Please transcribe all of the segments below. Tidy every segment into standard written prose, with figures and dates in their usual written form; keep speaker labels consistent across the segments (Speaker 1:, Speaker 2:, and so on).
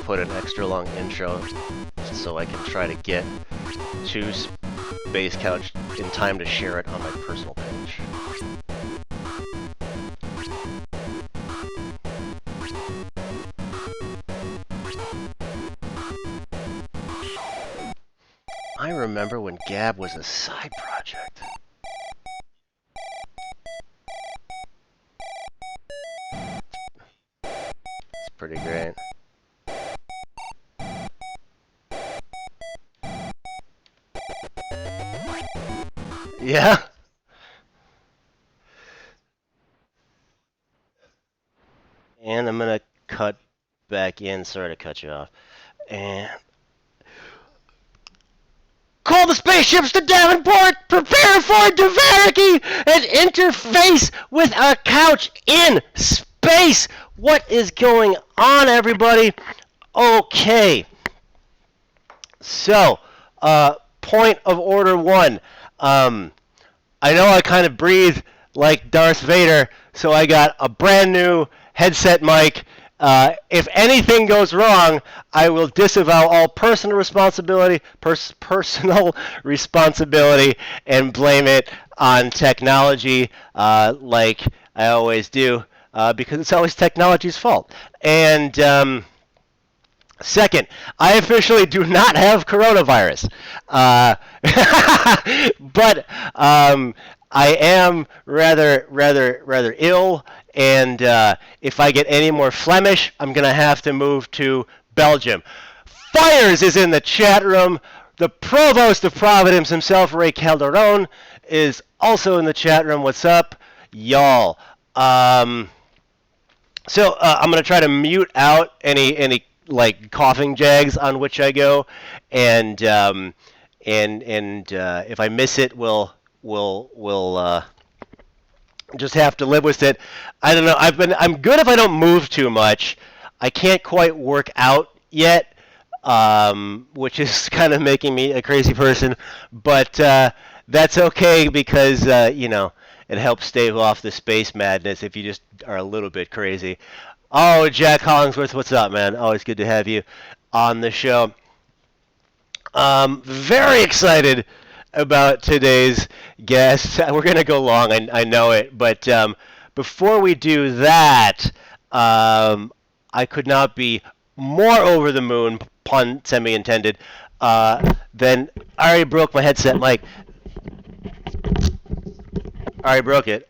Speaker 1: put an extra long intro so I can try to get to Space Couch in time to share it on my personal page. I remember when Gab was a side project. It's pretty great. Yeah. And I'm gonna cut back in. Sorry to cut you off. And call the spaceships to Davenport. Prepare for Devariki and interface with a couch in space. What is going on, everybody? Okay. So, point of order one. I know I kind of breathe like Darth Vader, so I got a brand new headset mic. If anything goes wrong, I will disavow all personal responsibility, and blame it on technology, like I always do, because it's always technology's fault. And second, I officially do not have coronavirus, but I am rather ill, and if I get any more Flemish, I'm gonna have to move to Belgium. Fires is in the chat room. The provost of Providence himself, Ray Calderon, is also in the chat room. What's up, y'all? So I'm gonna try to mute out any like coughing jags on which I go, and if I miss it, we'll just have to live with it. I don't know. I'm good if I don't move too much. I can't quite work out yet, which is kind of making me a crazy person, but that's okay because it helps stave off the space madness if you just are a little bit crazy. Oh, Jack Hollingsworth, what's up, man? Always good to have you on the show. Very excited about today's guest. We're going to go long, I know it, but before we do that, I could not be more over the moon, pun semi-intended, than I already broke my headset mic. I already broke it,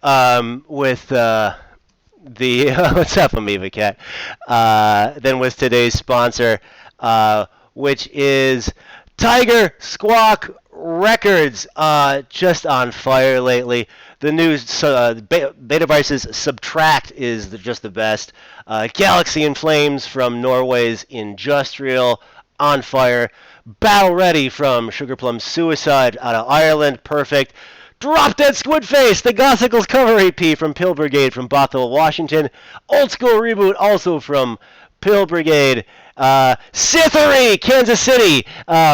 Speaker 1: with the what's up, Amoeba Cat? Then with today's sponsor, which is Tiger Squawk Records, just on fire lately. The new Betavice's Subtract is just the best. Galaxy in Flames from Norway's Industrial, on fire. Battle Ready from Sugarplum Suicide out of Ireland, perfect. Drop Dead Squid Face, the Gothicals cover EP from Pill Brigade from Bothell, Washington. Old School Reboot also from Pill Brigade. Scythery, Kansas City,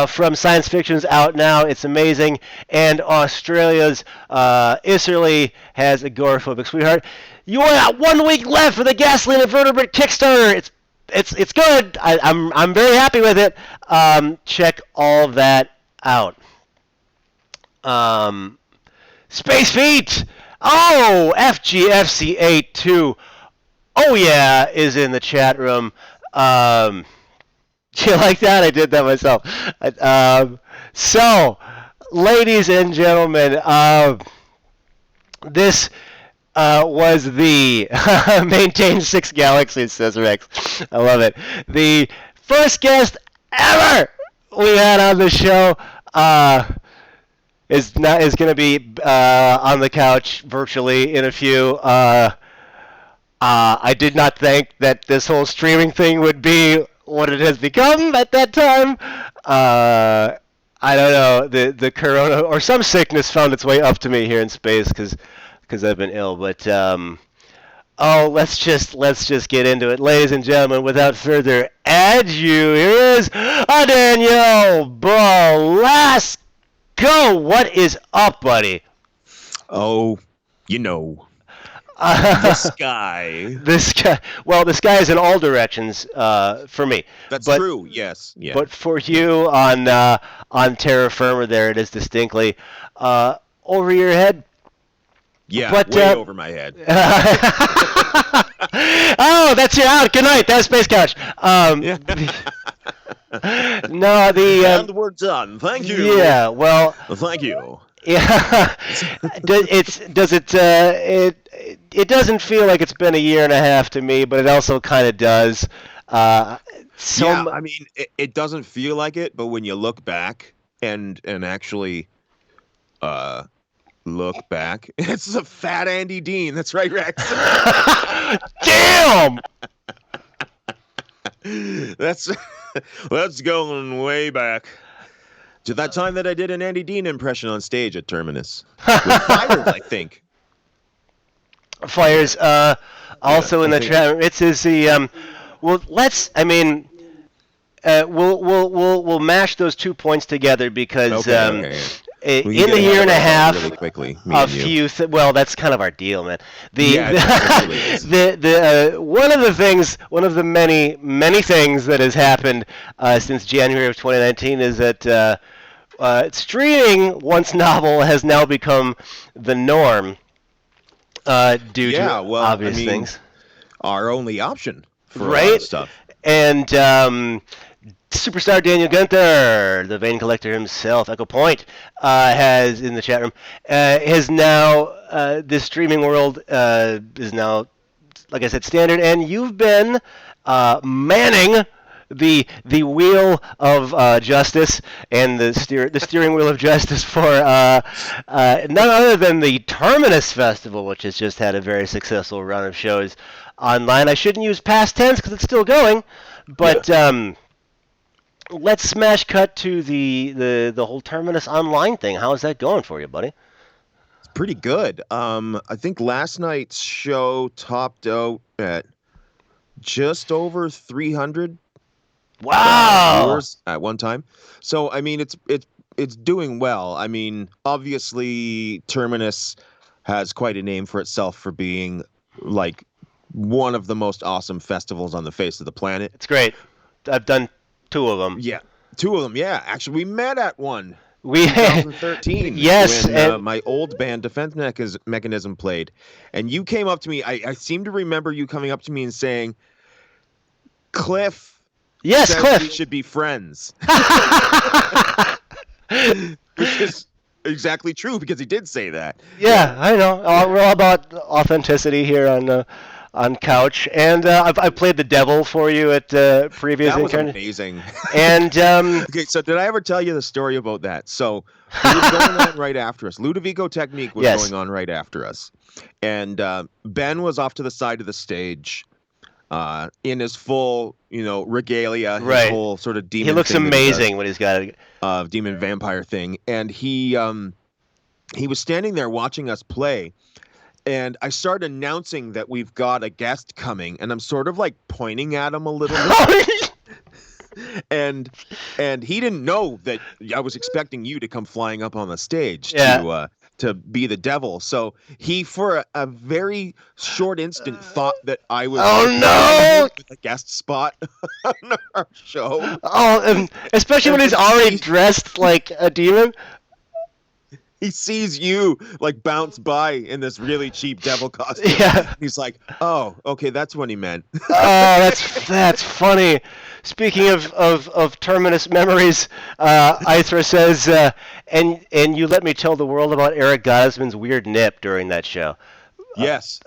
Speaker 1: from Science Fiction's out now. It's amazing. And Australia's Isserley has Agoraphobic Sweetheart. You only got 1 week left for the Gasoline and Vertebrate Kickstarter. It's good. I'm very happy with it. Check all that out. Space Feet! Oh, FGFC82. Oh yeah, is in the chat room. Do you like that? I did that myself. So, ladies and gentlemen, this was the Maintain 6 Galaxies, says Rex. I love it. The first guest ever we had on the show is going to be on the couch virtually in a few. I did not think that this whole streaming thing would be what it has become at that time. I don't know, the corona or some sickness found its way up to me here in space because I've been ill. But let's just get into it, ladies and gentlemen. Without further ado, here is Daniel Belasco. What is up, buddy?
Speaker 2: Oh, you know. The sky.
Speaker 1: The sky is in all directions for me.
Speaker 2: That's
Speaker 1: But
Speaker 2: true. Yes. Yeah.
Speaker 1: but for you on terra firma, there it is distinctly over your head.
Speaker 2: Yeah.
Speaker 1: But
Speaker 2: Way over my head.
Speaker 1: oh, that's your out. Good night. That's Space Couch.
Speaker 2: Yeah.
Speaker 1: No,
Speaker 2: And we're done. Thank you.
Speaker 1: Yeah. Well.
Speaker 2: Thank you.
Speaker 1: Yeah. It doesn't feel like it's been a year and a half to me, but it also kind of does.
Speaker 2: I mean, it doesn't feel like it, but when you look back and actually look back, it's a fat Andy Dean. That's right, Rex.
Speaker 1: Damn.
Speaker 2: That's going way back to that time that I did an Andy Dean impression on stage at Terminus with Fires, I think.
Speaker 1: Fires, also in the chat. It's the well. Let's. I mean, we'll mash those 2 points together because
Speaker 2: Okay.
Speaker 1: in the year and a half,
Speaker 2: really quickly,
Speaker 1: well, that's kind of our deal, man.
Speaker 2: Yeah, it really is.
Speaker 1: One of the many things that has happened since January of 2019 is that streaming, once novel, has now become the norm due to obvious things.
Speaker 2: Our only option for
Speaker 1: right?
Speaker 2: Stuff.
Speaker 1: And superstar Daniel Gunther, the Vein Collector himself, Echo Point, has in the chat room, has now this streaming world is now, like I said, standard, and you've been manning the wheel of justice and the steering wheel of justice for none other than the Terminus Festival, which has just had a very successful run of shows online. I shouldn't use past tense because it's still going, but let's smash cut to the whole Terminus online thing. How is that going for you, buddy?
Speaker 2: It's pretty good. I think last night's show topped out at just over 300 viewers at one time. So I mean, it's doing well. I mean, obviously Terminus has quite a name for itself for being like one of the most awesome festivals on the face of the planet.
Speaker 1: It's great. I've done 2 of them.
Speaker 2: Yeah, 2 of them. Yeah, actually, we met at one.
Speaker 1: We
Speaker 2: 2013.
Speaker 1: Yes,
Speaker 2: when my old band Defense Mechanism played, and you came up to me. I seem to remember you coming up to me and saying, "Cliff,
Speaker 1: yes,
Speaker 2: says
Speaker 1: Cliff,
Speaker 2: we should be friends," which is exactly true because he did say that.
Speaker 1: Yeah, I know. We're all about authenticity here on Couch, and I played the devil for you at previous.
Speaker 2: That was amazing.
Speaker 1: And
Speaker 2: okay, so did I ever tell you the story about that? So it was going on right after us. Ludovico Technique was going on right after us, and Ben was off to the side of the stage, in his full, regalia, his whole sort of demon.
Speaker 1: He looks amazing when he's got
Speaker 2: a demon vampire thing, and he was standing there watching us play. And I started announcing that we've got a guest coming, and I'm sort of like pointing at him a little bit. and he didn't know that I was expecting you to come flying up on the stage to be the devil. So he, for a very short instant, thought that I was with a guest spot on our show.
Speaker 1: Oh, especially when he's already dressed like a demon.
Speaker 2: He sees you like bounce by in this really cheap devil costume.
Speaker 1: Yeah.
Speaker 2: He's like, "Oh, okay, that's what he meant."
Speaker 1: Oh, that's funny. Speaking of Terminus memories, Ithra says, and you let me tell the world about Eric Gottesman's weird nip during that show.
Speaker 2: Yes.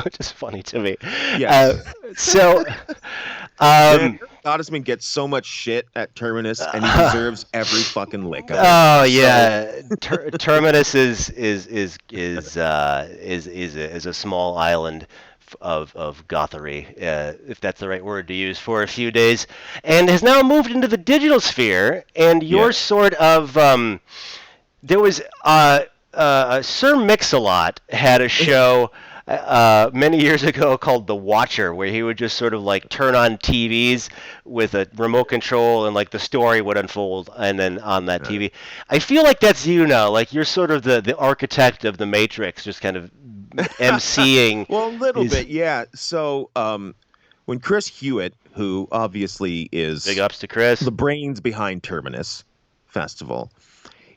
Speaker 1: Which is funny to me.
Speaker 2: Yes. Gottesman gets so much shit at Terminus, and he deserves every fucking lick of it.
Speaker 1: Oh yeah, Terminus is a small island of gothery, if that's the right word to use, for a few days, and has now moved into the digital sphere. And you're sort of there was Sir Mix-a-Lot had a show many years ago called The Watcher, where he would just sort of like turn on TVs with a remote control, and like the story would unfold and then on that TV. I feel like that's you now. Like you're sort of the architect of the Matrix, just kind of emceeing.
Speaker 2: Well, a little
Speaker 1: these
Speaker 2: bit, yeah. So, when Chris Hewitt, who obviously is
Speaker 1: big ups to Chris.
Speaker 2: the brains behind Terminus Festival,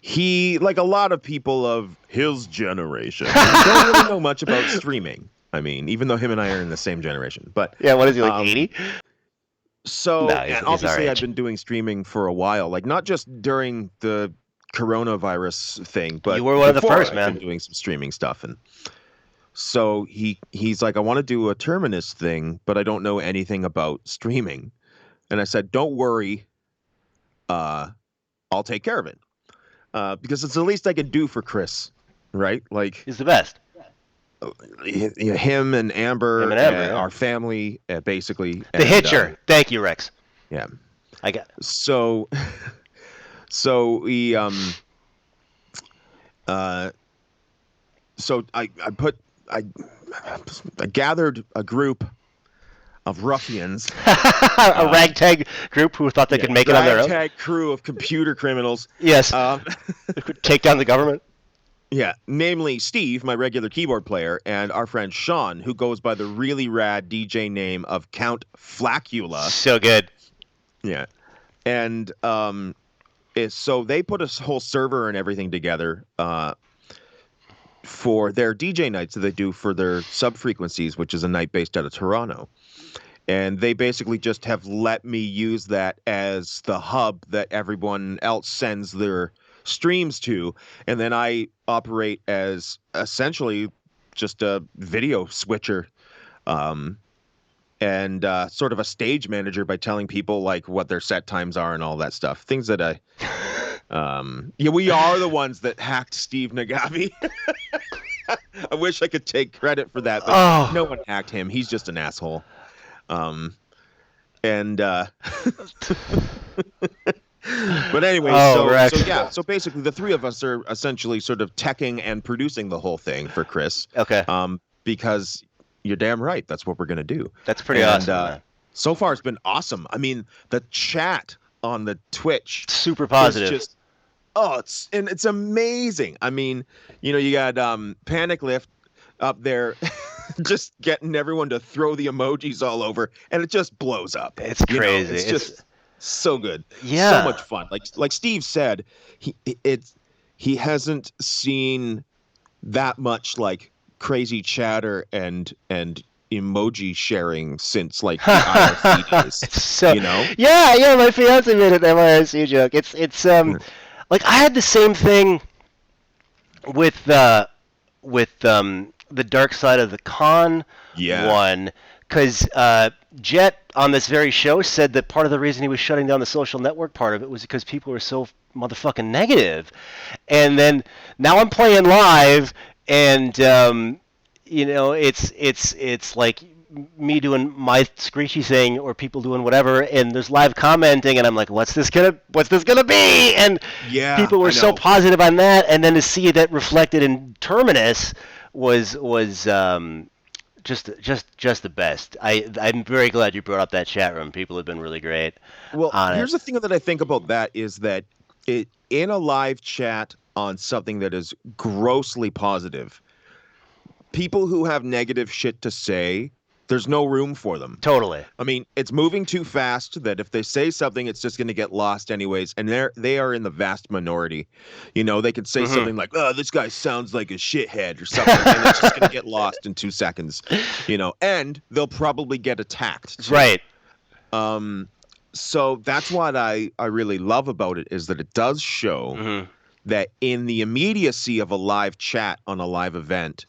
Speaker 2: he, like a lot of people of his generation, don't really know much about streaming. I mean, even though him and I are in the same generation, but
Speaker 1: Yeah, what is he, like
Speaker 2: um,
Speaker 1: 80?
Speaker 2: so,
Speaker 1: No,
Speaker 2: and
Speaker 1: he's our
Speaker 2: obviously I've
Speaker 1: age.
Speaker 2: been doing streaming for a while, like not just during the coronavirus thing,
Speaker 1: You
Speaker 2: but
Speaker 1: were one of the
Speaker 2: before
Speaker 1: first,
Speaker 2: I've been
Speaker 1: man.
Speaker 2: doing some streaming stuff. And so he's like, I want to do a Terminus thing, but I don't know anything about streaming. And I said, don't worry, I'll take care of it. Because it's the least I can do for Chris, right? Like
Speaker 1: He's the best.
Speaker 2: him and
Speaker 1: Him
Speaker 2: Amber,
Speaker 1: and Amber, yeah.
Speaker 2: our family, basically.
Speaker 1: The
Speaker 2: And,
Speaker 1: Hitcher. Thank you, Rex.
Speaker 2: yeah.
Speaker 1: I got.
Speaker 2: So, so we so I gathered a group of ruffians,
Speaker 1: A ragtag group who thought they could make it on their own.
Speaker 2: ragtag crew of computer criminals.
Speaker 1: Yes.
Speaker 2: Um,
Speaker 1: Take down the government.
Speaker 2: yeah, namely Steve, my regular keyboard player, and our friend Sean, who goes by the really rad DJ name of Count Flacula.
Speaker 1: So good.
Speaker 2: Yeah, and so they put a whole server and everything together for their DJ nights that they do for their sub frequencies, which is a night based out of Toronto. And they basically just have let me use that as the hub that everyone else sends their streams to. And then I operate as essentially just a video switcher. And sort of a stage manager by telling people like what their set times are and all that stuff. Things that yeah, we are the ones that hacked Steve Nagabi. I wish I could take credit for that, but no one hacked him. He's just an asshole. And but anyway, so basically the three of us are essentially sort of teching and producing the whole thing for Chris.
Speaker 1: Okay.
Speaker 2: Because you're damn right. That's what we're going to do.
Speaker 1: That's pretty awesome. Man.
Speaker 2: So far, it's been awesome. I mean, the chat on the Twitch.
Speaker 1: Super positive.
Speaker 2: Just, it's amazing. I mean, you got Panic Lift up there just getting everyone to throw the emojis all over, and it just blows up.
Speaker 1: It's crazy.
Speaker 2: It's just so good.
Speaker 1: Yeah.
Speaker 2: So much fun. Like Steve said, he hasn't seen that much like crazy chatter and emoji sharing since like the IRC days.
Speaker 1: It's so,
Speaker 2: Yeah,
Speaker 1: my fiance made an MIRC joke. It's like I had the same thing with the Dark Side of the Con one, because Jet on this very show said that part of the reason he was shutting down the social network part of it was because people were so motherfucking negative. And then now I'm playing live, and it's like me doing my screechy thing or people doing whatever, and there's live commenting, and I'm like, what's this gonna be? And people were so positive on that, and then to see that reflected in Terminus was just the best. I'm very glad you brought up that chat room. People have been really great.
Speaker 2: Well, here's the thing that I think about that is that in a live chat on something that is grossly positive, people who have negative shit to say, there's no room for them.
Speaker 1: Totally.
Speaker 2: I mean, it's moving too fast that if they say something, it's just going to get lost anyways. And they are in the vast minority. They could say something like, "Oh, this guy sounds like a shithead" or something, and it's just going to get lost in 2 seconds. And they'll probably get attacked too.
Speaker 1: Right.
Speaker 2: So that's what I really love about it, is that it does show that in the immediacy of a live chat on a live event,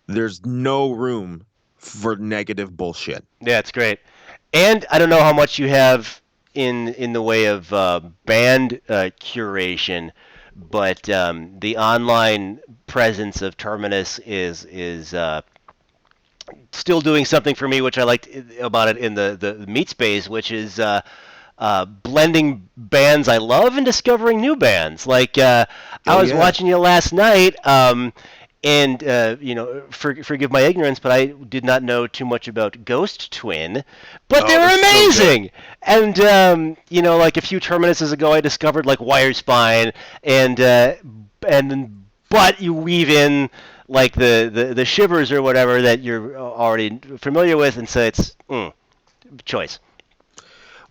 Speaker 2: there's no room for negative bullshit.
Speaker 1: Yeah, it's great. And I don't know how much you have in the way of band curation, but the online presence of Terminus is still doing something for me, which I liked about it in the meat space, which is blending bands I love and discovering new bands. Like I was watching you last night. And forgive my ignorance, but I did not know too much about Ghost Twin, but they were amazing. So and like a few Terminuses ago, I discovered like Wire Spine, but you weave in like the shivers or whatever that you're already familiar with, and so it's choice.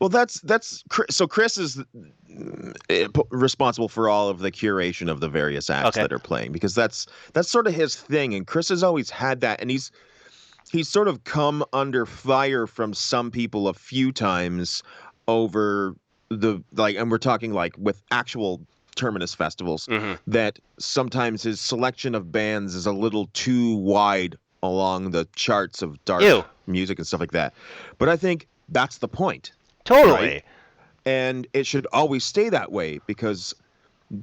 Speaker 2: Well, so Chris is responsible for all of the curation of the various acts
Speaker 1: Okay.
Speaker 2: that are playing because that's sort of his thing, and Chris has always had that, and he's sort of come under fire from some people a few times over the like, and we're talking like with actual Terminus festivals,
Speaker 1: Mm-hmm.
Speaker 2: that sometimes his selection of bands is a little too wide along the charts of dark
Speaker 1: Ew.
Speaker 2: music and stuff like that. But I think that's the point, right?
Speaker 1: Totally.
Speaker 2: And it should always stay that way because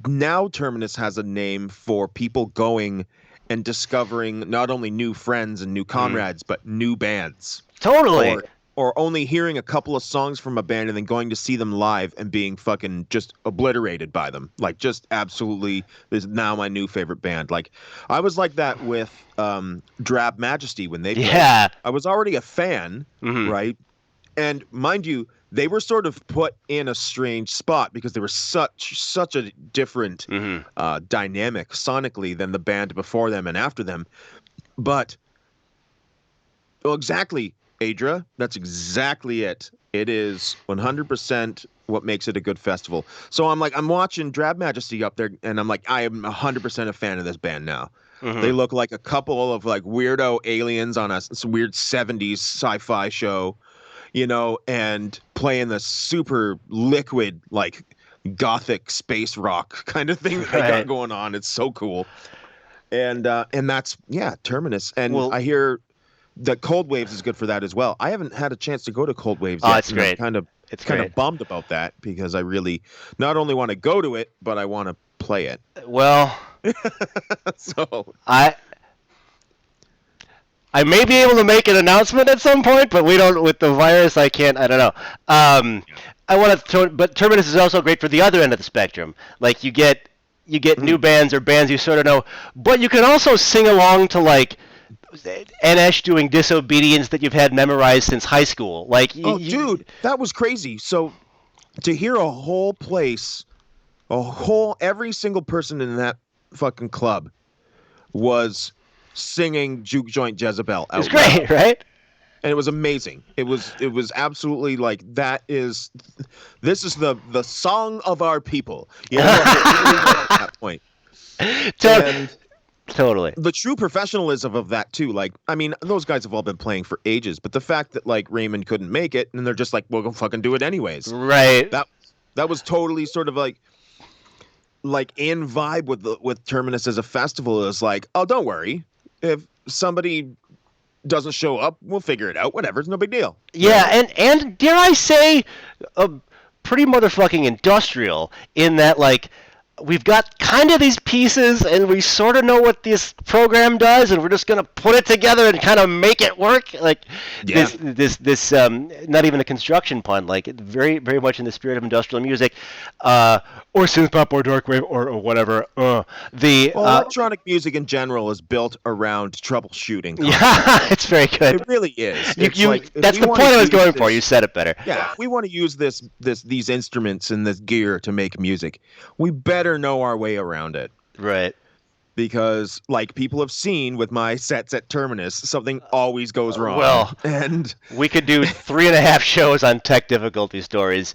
Speaker 2: now Terminus has a name for people going and discovering not only new friends and new comrades, but new bands.
Speaker 1: Totally.
Speaker 2: Or only hearing a couple of songs from a band and then going to see them live and being fucking just obliterated by them. Like, just absolutely, this is now my new favorite band. Like, I was like that with Drab Majesty when they played.
Speaker 1: Yeah.
Speaker 2: I was already a fan, right? And mind you, they were sort of put in a strange spot because they were such a different dynamic sonically than the band before them and after them. But, well, exactly, Adra, that's exactly it. It is 100% what makes it a good festival. So I'm watching Drab Majesty up there, and I'm like, I am 100% a fan of this band now. They look like a couple of like weirdo aliens on some weird 70s sci-fi show, and playing the super liquid, like gothic space rock kind of thing that they got going on. It's so cool. And that's, Terminus. And I hear that Cold Waves is good for that as well. I haven't had a chance to go to Cold Waves yet.
Speaker 1: It's great.
Speaker 2: I'm kind of bummed about that because I really not only want to go to it, but I want to play it.
Speaker 1: Well,
Speaker 2: so
Speaker 1: I may be able to make an announcement at some point, but we don't with the virus. I can't. I don't know. I want to, but Terminus is also great for the other end of the spectrum. Like you get new bands or bands you sort of know, but you can also sing along to like NS doing Disobedience that you've had memorized since high school. Like,
Speaker 2: dude, that was crazy. So to hear a whole place, every single person in that fucking club was singing Juke Joint Jezebel out.
Speaker 1: It's great, right?
Speaker 2: And it was amazing. It was absolutely like this is the song of our people. You know, at that point.
Speaker 1: Totally.
Speaker 2: The true professionalism of that too. Like, I mean, those guys have all been playing for ages, but the fact that like Raymond couldn't make it and they're just like, we'll go fucking do it anyways.
Speaker 1: Right.
Speaker 2: That was totally sort of like in vibe with Terminus as a festival. Is like, oh, don't worry. If somebody doesn't show up, we'll figure it out. Whatever, it's no big deal.
Speaker 1: Yeah, and dare I say, pretty motherfucking industrial in that like we've got kind of these pieces and we sort of know what this program does and we're just going to put it together and kind of make it work. Like this not even a construction pun, like very, very much in the spirit of industrial music, or synth pop or dark wave or whatever.
Speaker 2: Electronic music in general is built around troubleshooting.
Speaker 1: Yeah, it's very good.
Speaker 2: It really is.
Speaker 1: That's the point I was going for. You said it better.
Speaker 2: Yeah, if we want to use these instruments and this gear to make music, we better know our way around it.
Speaker 1: Right.
Speaker 2: Because, like people have seen with my sets at Terminus, something always goes wrong.
Speaker 1: Well,
Speaker 2: and
Speaker 1: we could do 3.5 shows on tech difficulty stories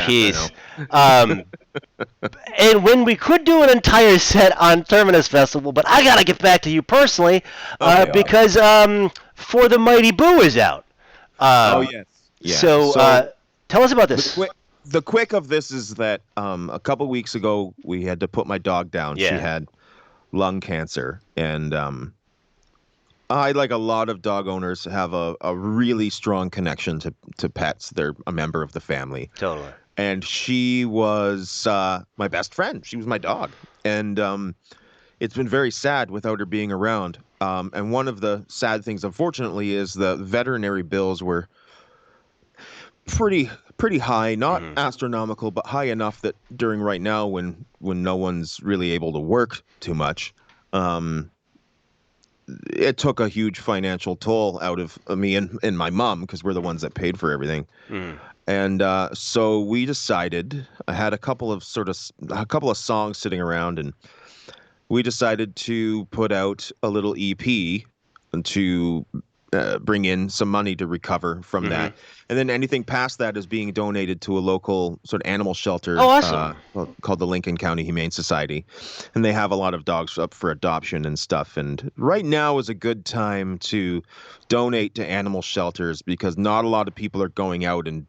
Speaker 1: piece. And when we could do an entire set on Terminus Festival, but I gotta get back to you personally, because For the Mighty Boo is out.
Speaker 2: Yes. Yeah.
Speaker 1: So tell us about this.
Speaker 2: The quick of this is that a couple weeks ago we had to put my dog down.
Speaker 1: Yeah.
Speaker 2: She had lung cancer, and I, like a lot of dog owners, have a really strong connection to pets. They're a member of the family.
Speaker 1: Totally.
Speaker 2: And she was my best friend. She was my dog, and it's been very sad without her being around. And one of the sad things, unfortunately, is the veterinary bills were pretty high, not astronomical, but high enough that during right now when no one's really able to work too much, it took a huge financial toll out of me and my mom because we're the ones that paid for everything. And so we decided, I had a couple of songs sitting around, and we decided to put out a little EP to bring in some money to recover from
Speaker 1: Mm-hmm.
Speaker 2: that. And then anything past that is being donated to a local sort of animal
Speaker 1: Oh,
Speaker 2: shelter
Speaker 1: awesome.
Speaker 2: called the Lincoln County Humane Society. And they have a lot of dogs up for adoption and stuff. And right now is a good time to donate to animal shelters because not a lot of people are going out and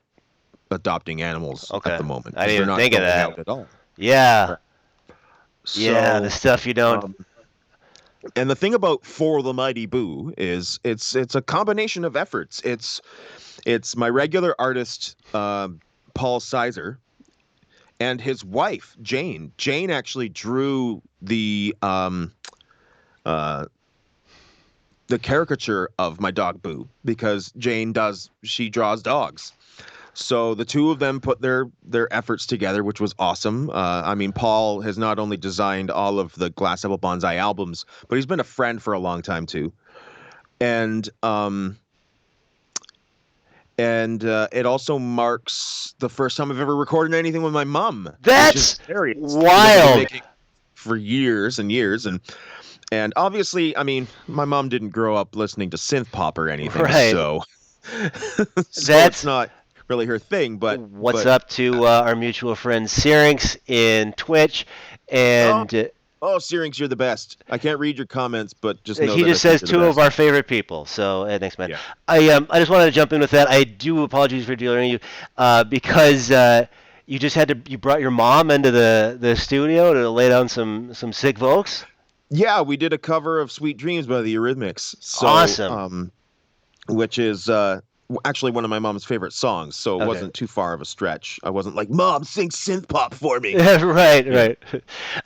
Speaker 2: adopting animals at
Speaker 1: Okay.
Speaker 2: the moment
Speaker 1: I
Speaker 2: because
Speaker 1: didn't
Speaker 2: they're
Speaker 1: even
Speaker 2: not
Speaker 1: think of
Speaker 2: going
Speaker 1: that.
Speaker 2: out at all.
Speaker 1: Yeah. Yeah, the
Speaker 2: So,
Speaker 1: stuff you don't.
Speaker 2: um, and the thing about For the Mighty Boo is it's a combination of efforts. It's my regular artist, Paul Sizer, and his wife, Jane. Jane actually drew uh, the caricature of my dog Boo because she draws dogs. So the two of them put their efforts together, which was awesome. I mean, Paul has not only designed all of the Glass Apple Bonzai albums, but he's been a friend for a long time too. And it also marks the first time I've ever recorded anything with my mom, which is
Speaker 1: That's
Speaker 2: hilarious. Because I've been
Speaker 1: wild.
Speaker 2: making for years and years, and obviously, I mean, my mom didn't grow up listening to synth pop or anything,
Speaker 1: Right.
Speaker 2: so so it's
Speaker 1: That's
Speaker 2: not really her thing. But
Speaker 1: what's up to our mutual friend Syrinx in Twitch,
Speaker 2: oh,
Speaker 1: and
Speaker 2: Syrinx, you're the best. I can't read your comments, but just know
Speaker 1: he
Speaker 2: that I
Speaker 1: just
Speaker 2: think
Speaker 1: says
Speaker 2: you're the
Speaker 1: two of
Speaker 2: best.
Speaker 1: our favorite people. So thanks, man.
Speaker 2: Yeah.
Speaker 1: I just wanted to jump in with that. I do apologize for delaying you, because you just had to you brought your mom into the studio to lay down some sick vocals.
Speaker 2: Yeah, we did a cover of "Sweet Dreams" by the Eurythmics. So,
Speaker 1: Awesome.
Speaker 2: which is actually one of my mom's favorite songs. So it
Speaker 1: Okay.
Speaker 2: wasn't too far of a stretch. I wasn't like, "Mom, sing synth pop for me."
Speaker 1: Right,
Speaker 2: Yeah.
Speaker 1: right.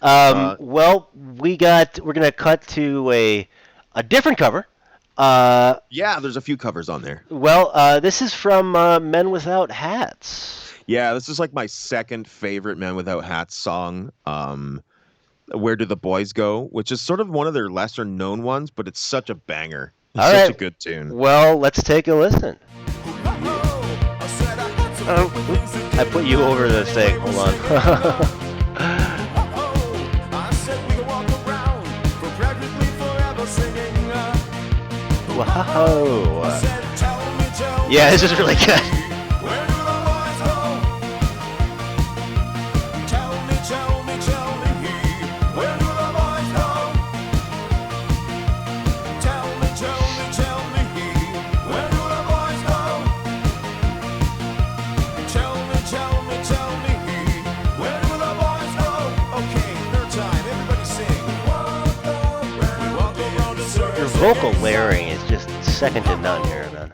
Speaker 2: Uh,
Speaker 1: Well, we're gonna cut to a different cover.
Speaker 2: yeah, there's a few covers on there.
Speaker 1: Well, this is from Men Without Hats.
Speaker 2: Yeah, this is like my second favorite Men Without Hats song. "Where Do the Boys Go," which is sort of one of their lesser known ones, but it's such a banger. It's
Speaker 1: All
Speaker 2: such
Speaker 1: right.
Speaker 2: a good tune.
Speaker 1: Well, let's take a listen. I put you over the thing. Hold on. Wow. Yeah, this is really good. Your vocal layering is just second to none here, man.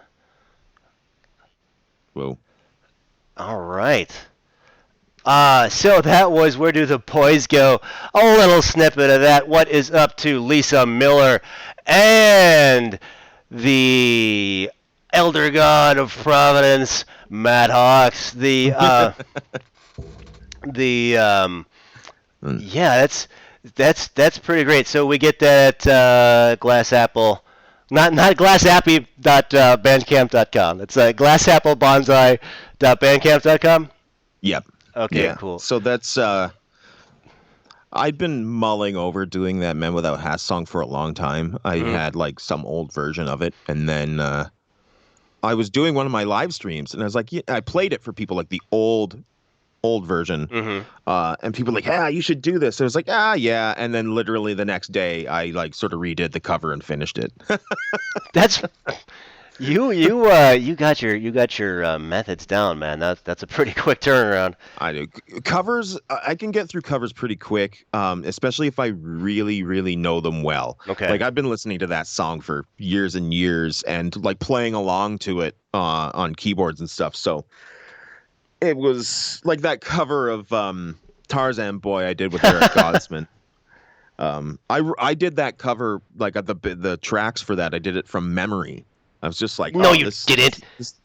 Speaker 2: Whoa.
Speaker 1: All right. So that was Where Do the Boys Go? A little snippet of that. What is up to Lisa Miller and the Elder God of Providence, Matt Hawks. Yeah, that's pretty great. So we get that Glass Apple, not glassappy.bandcamp.com. It's glassapplebonzai.bandcamp.com.
Speaker 2: Yep.
Speaker 1: Okay,
Speaker 2: Yeah.
Speaker 1: cool.
Speaker 2: So that's I'd been mulling over doing that Men Without Hats song for a long time. I had like some old version of it, and then I was doing one of my live streams, and I was like, yeah, I played it for people like the old version, and people were like, yeah, you should do this. I was like, yeah, and then literally the next day, I like sort of redid the cover and finished it.
Speaker 1: That's you got your methods down, man. That's a pretty quick turnaround.
Speaker 2: I do covers. I can get through covers pretty quick, especially if I really, really know them well.
Speaker 1: Okay.
Speaker 2: Like I've been listening to that song for years and years, and like playing along to it on keyboards and stuff. So it was like that cover of Tarzan Boy I did with Eric Godsman. I did that cover like at the tracks for that. I did it from memory. I was just like,
Speaker 1: No,
Speaker 2: oh,
Speaker 1: you didn't.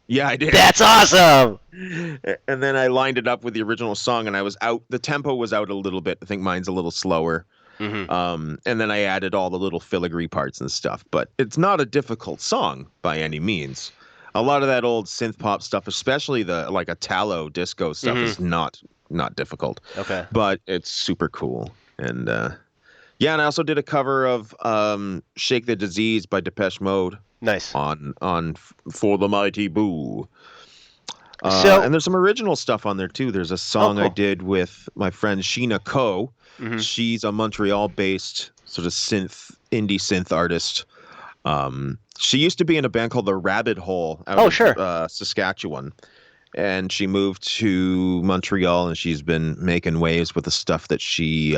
Speaker 2: yeah, I did.
Speaker 1: That's awesome.
Speaker 2: And then I lined it up with the original song, and I was out. The tempo was out a little bit. I think mine's a little slower. And then I added all the little filigree parts and stuff. But it's not a difficult song by any means. A lot of that old synth pop stuff, especially the like Italo disco stuff, is not difficult.
Speaker 1: Okay.
Speaker 2: But it's super cool. And Yeah, and I also did a cover of "Shake the Disease" by Depeche Mode
Speaker 1: Nice.
Speaker 2: on For the Mighty Boo.
Speaker 1: So,
Speaker 2: And there's some original stuff on there too. There's a
Speaker 1: oh,
Speaker 2: song I
Speaker 1: cool.
Speaker 2: did with my friend Sheena Ko.
Speaker 1: Hmm.
Speaker 2: She's a Montreal-based sort of indie synth artist. She used to be in a band called The Rabbit Hole out
Speaker 1: Oh,
Speaker 2: of
Speaker 1: sure.
Speaker 2: Saskatchewan, and she moved to Montreal, and she's been making waves with the stuff that she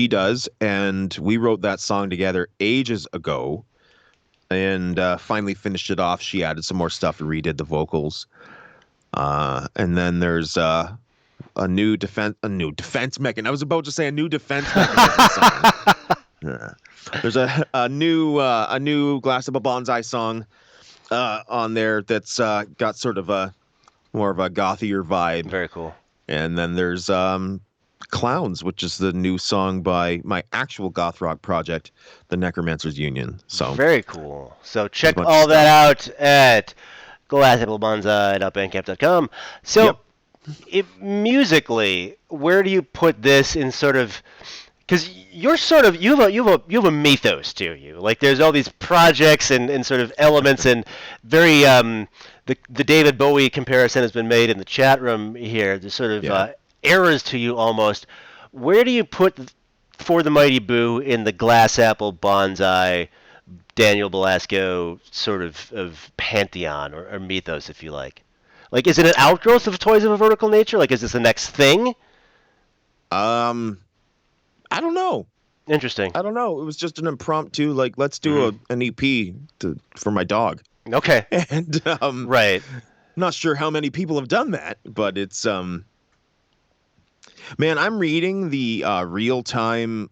Speaker 2: does. And we wrote that song together ages ago, and finally finished it off. She added some more stuff and redid the vocals. And then there's a new defense mechanism. I was about to say a new defense mechanism song. Yeah. There's a new Glass Apple Bonzai song on there that's got sort of a more of a gothier vibe.
Speaker 1: Very cool.
Speaker 2: And then there's Clowns, which is the new song by my actual goth rock project, the Necromancers Union. So
Speaker 1: Very cool. So check
Speaker 2: bunch of
Speaker 1: all that
Speaker 2: stuff.
Speaker 1: out at glassapplebonzai.bandcamp.com. So,
Speaker 2: Yep.
Speaker 1: musically, where do you put this in sort of? Because you're sort of you have a mythos to you. Like there's all these projects and sort of elements and very the David Bowie comparison has been made in the chat room here. There's sort of
Speaker 2: Yeah.
Speaker 1: eras to you almost. Where do you put For the Mighty Boo in the Glass Apple Bonsai Daniel Belasco sort of pantheon or mythos, if you like? Like, is it an outgrowth of Toys of a Vertical Nature? Like, is this the next thing?
Speaker 2: Um, I don't know.
Speaker 1: Interesting.
Speaker 2: I don't know. It was just an impromptu, like, let's do
Speaker 1: Mm-hmm.
Speaker 2: an EP for my dog.
Speaker 1: Okay.
Speaker 2: And
Speaker 1: Right.
Speaker 2: not sure how many people have done that, but it's man, I'm reading the real-time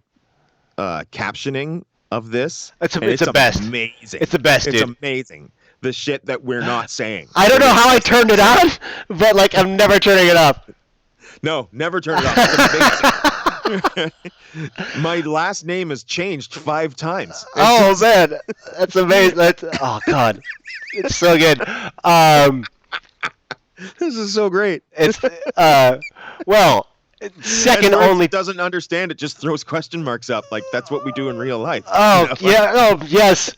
Speaker 2: captioning of this.
Speaker 1: It's
Speaker 2: And
Speaker 1: the best.
Speaker 2: amazing.
Speaker 1: It's the best,
Speaker 2: It's
Speaker 1: dude.
Speaker 2: amazing. The shit that we're not saying.
Speaker 1: I don't know how I turned it on, but like I'm never turning it up.
Speaker 2: No, never turn it off. It's amazing. My last name has changed 5 times.
Speaker 1: Oh man, that's amazing. Oh god, it's so good.
Speaker 2: This is so great.
Speaker 1: It's well, second
Speaker 2: and
Speaker 1: only.
Speaker 2: doesn't understand it, just throws question marks up. Like that's what we do in real life.
Speaker 1: Oh
Speaker 2: You know?
Speaker 1: yeah. Oh yes.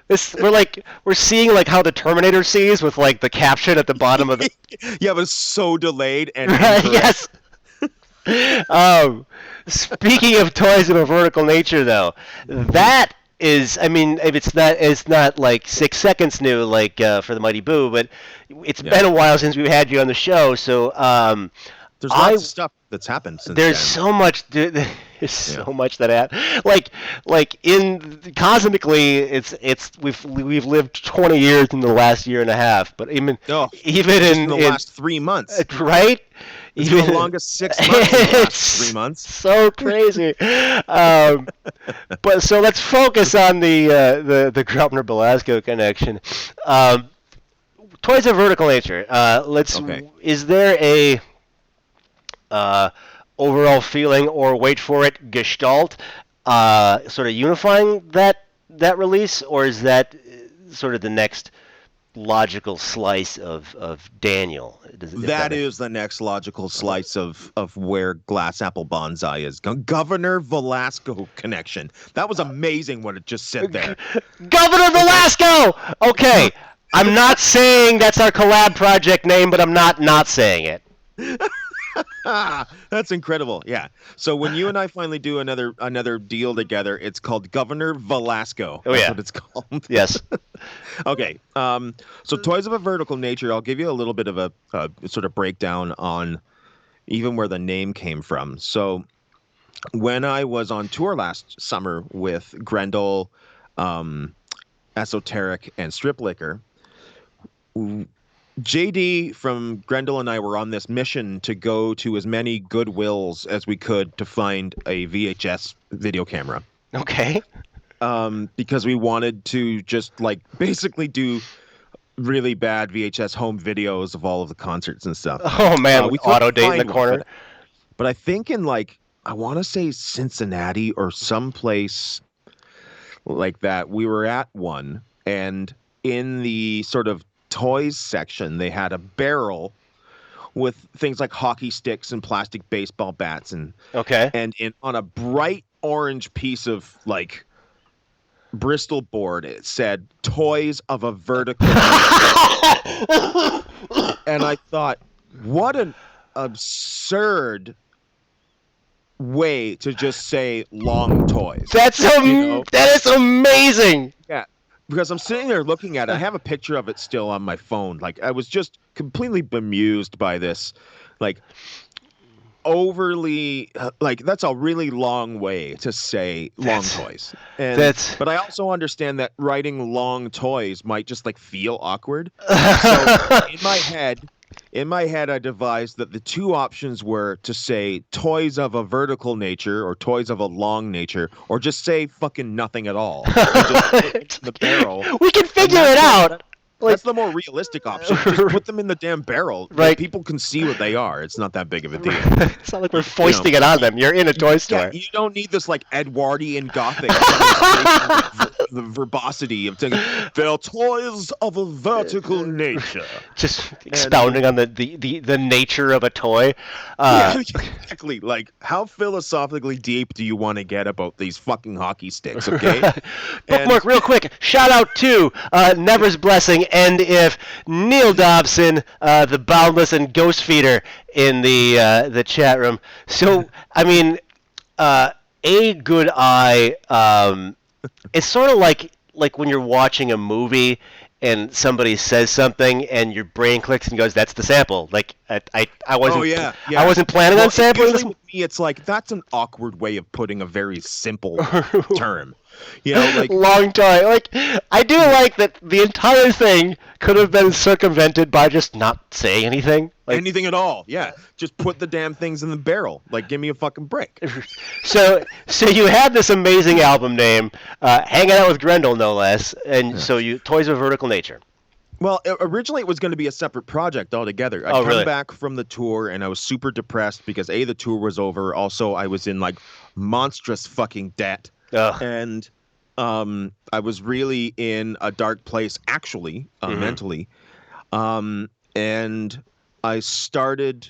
Speaker 1: We're seeing like how the Terminator sees with like the caption at the bottom of the.
Speaker 2: Yeah, but it's so delayed and
Speaker 1: Right,
Speaker 2: incorrect.
Speaker 1: yes. Speaking of toys of a vertical nature, though, that is, I mean, if it's not like 6 seconds new, like for the Mighty Boo, but it's
Speaker 2: Yeah.
Speaker 1: been a while since we've had you on the show, so
Speaker 2: There's lots of stuff that's happened since
Speaker 1: there's
Speaker 2: then.
Speaker 1: so much. There's so much that like in cosmically, it's we've lived 20 years in the last year and a half, but even
Speaker 2: Oh,
Speaker 1: even
Speaker 2: just
Speaker 1: in
Speaker 2: in the last 3 months.
Speaker 1: right.
Speaker 2: It's been the longest 6 months in the last 3 months.
Speaker 1: So crazy. But so let's focus on the Grubner Belasco connection. Toys of vertical nature.
Speaker 2: Okay.
Speaker 1: Is there a overall feeling or wait for it gestalt sort of unifying that release, or is that sort of the next logical slice of Daniel?
Speaker 2: That is the next logical slice of where Glass Apple Bonzai is. Governor Velasco connection. That was amazing what it just said there.
Speaker 1: Governor Belasco. Okay, I'm not saying that's our collab project name, but I'm not saying it.
Speaker 2: That's incredible. Yeah. So when you and I finally do another deal together, it's called Governor Velasco.
Speaker 1: Oh,
Speaker 2: That's
Speaker 1: yeah.
Speaker 2: what it's called.
Speaker 1: Yes.
Speaker 2: Okay. So Toys of a Vertical Nature, I'll give you a little bit of a sort of breakdown on even where the name came from. So when I was on tour last summer with Grendel, Esoteric, and Strip Liquor, JD from Grendel and I were on this mission to go to as many Goodwills as we could to find a VHS video camera.
Speaker 1: Okay.
Speaker 2: Because we wanted to just like basically do really bad VHS home videos of all of the concerts and stuff.
Speaker 1: Oh man,
Speaker 2: we
Speaker 1: with auto
Speaker 2: couldn't
Speaker 1: date in the
Speaker 2: find one,
Speaker 1: corner.
Speaker 2: but I think in like I want to say Cincinnati or someplace like that, we were at one, and in the sort of toys section, they had a barrel with things like hockey sticks and plastic baseball bats, and
Speaker 1: Okay.
Speaker 2: on a bright orange piece of like Bristol board. It said "Toys of a Vertical Nature," and I thought, what an absurd way to just say long toys.
Speaker 1: That is amazing.
Speaker 2: Yeah, because I'm sitting there looking at it. I have a picture of it still on my phone. Like I was just completely bemused by this, like overly like that's a really long way to say long toys. And
Speaker 1: That's
Speaker 2: but I also understand that writing long toys might just like feel awkward. So in my head, I devised that the two options were to say toys of a vertical nature or toys of a long nature, or just say fucking nothing at all and just put them in the barrel.
Speaker 1: we can
Speaker 2: And
Speaker 1: figure it out. Like,
Speaker 2: that's the more realistic option. Just put them in the damn barrel.
Speaker 1: Right.
Speaker 2: People can see what they are. It's not that big of a deal.
Speaker 1: It's not like we're foisting it on them. You're in a toy store.
Speaker 2: Yeah, you don't need this like Edwardian Gothic the verbosity of things. They're toys of a vertical nature.
Speaker 1: Just expounding on the nature of a toy.
Speaker 2: Yeah, exactly. Like, how philosophically deep do you want to get about these fucking hockey sticks? Okay.
Speaker 1: Bookmark real quick. Shout out to Never's Blessing, and if Neil Dobson, the Boundless and Ghost Feeder in the chat room. So I mean, a good eye. It's sort of like when you're watching a movie and somebody says something and your brain clicks and goes, "That's the sample." Like I wasn't.
Speaker 2: Oh yeah.
Speaker 1: I wasn't planning on sampling this.
Speaker 2: With me, it's like that's an awkward way of putting a very simple term. You know, like
Speaker 1: long toy. Like I do like that the entire thing could have been circumvented by just not saying anything. Like,
Speaker 2: anything at all. Yeah, just put the damn things in the barrel. Like, give me a fucking break.
Speaker 1: So you had this amazing album name, hanging out with Grendel, no less, and so you Toys of Vertical Nature.
Speaker 2: Well, originally it was going to be a separate project altogether. I'd come back from the tour and I was super depressed because A, the tour was over. Also, I was in like monstrous fucking debt.
Speaker 1: Ugh.
Speaker 2: And I was really in a dark place, actually, mentally. And I started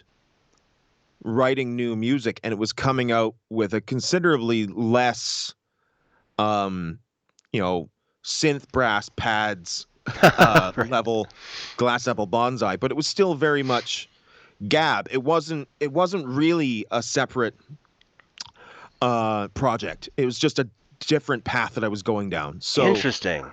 Speaker 2: writing new music, and it was coming out with a considerably less, synth brass pads level Glass Apple Bonzai, but it was still very much Gab. It wasn't really a separate project. It was just a different path that I was going down. So
Speaker 1: interesting.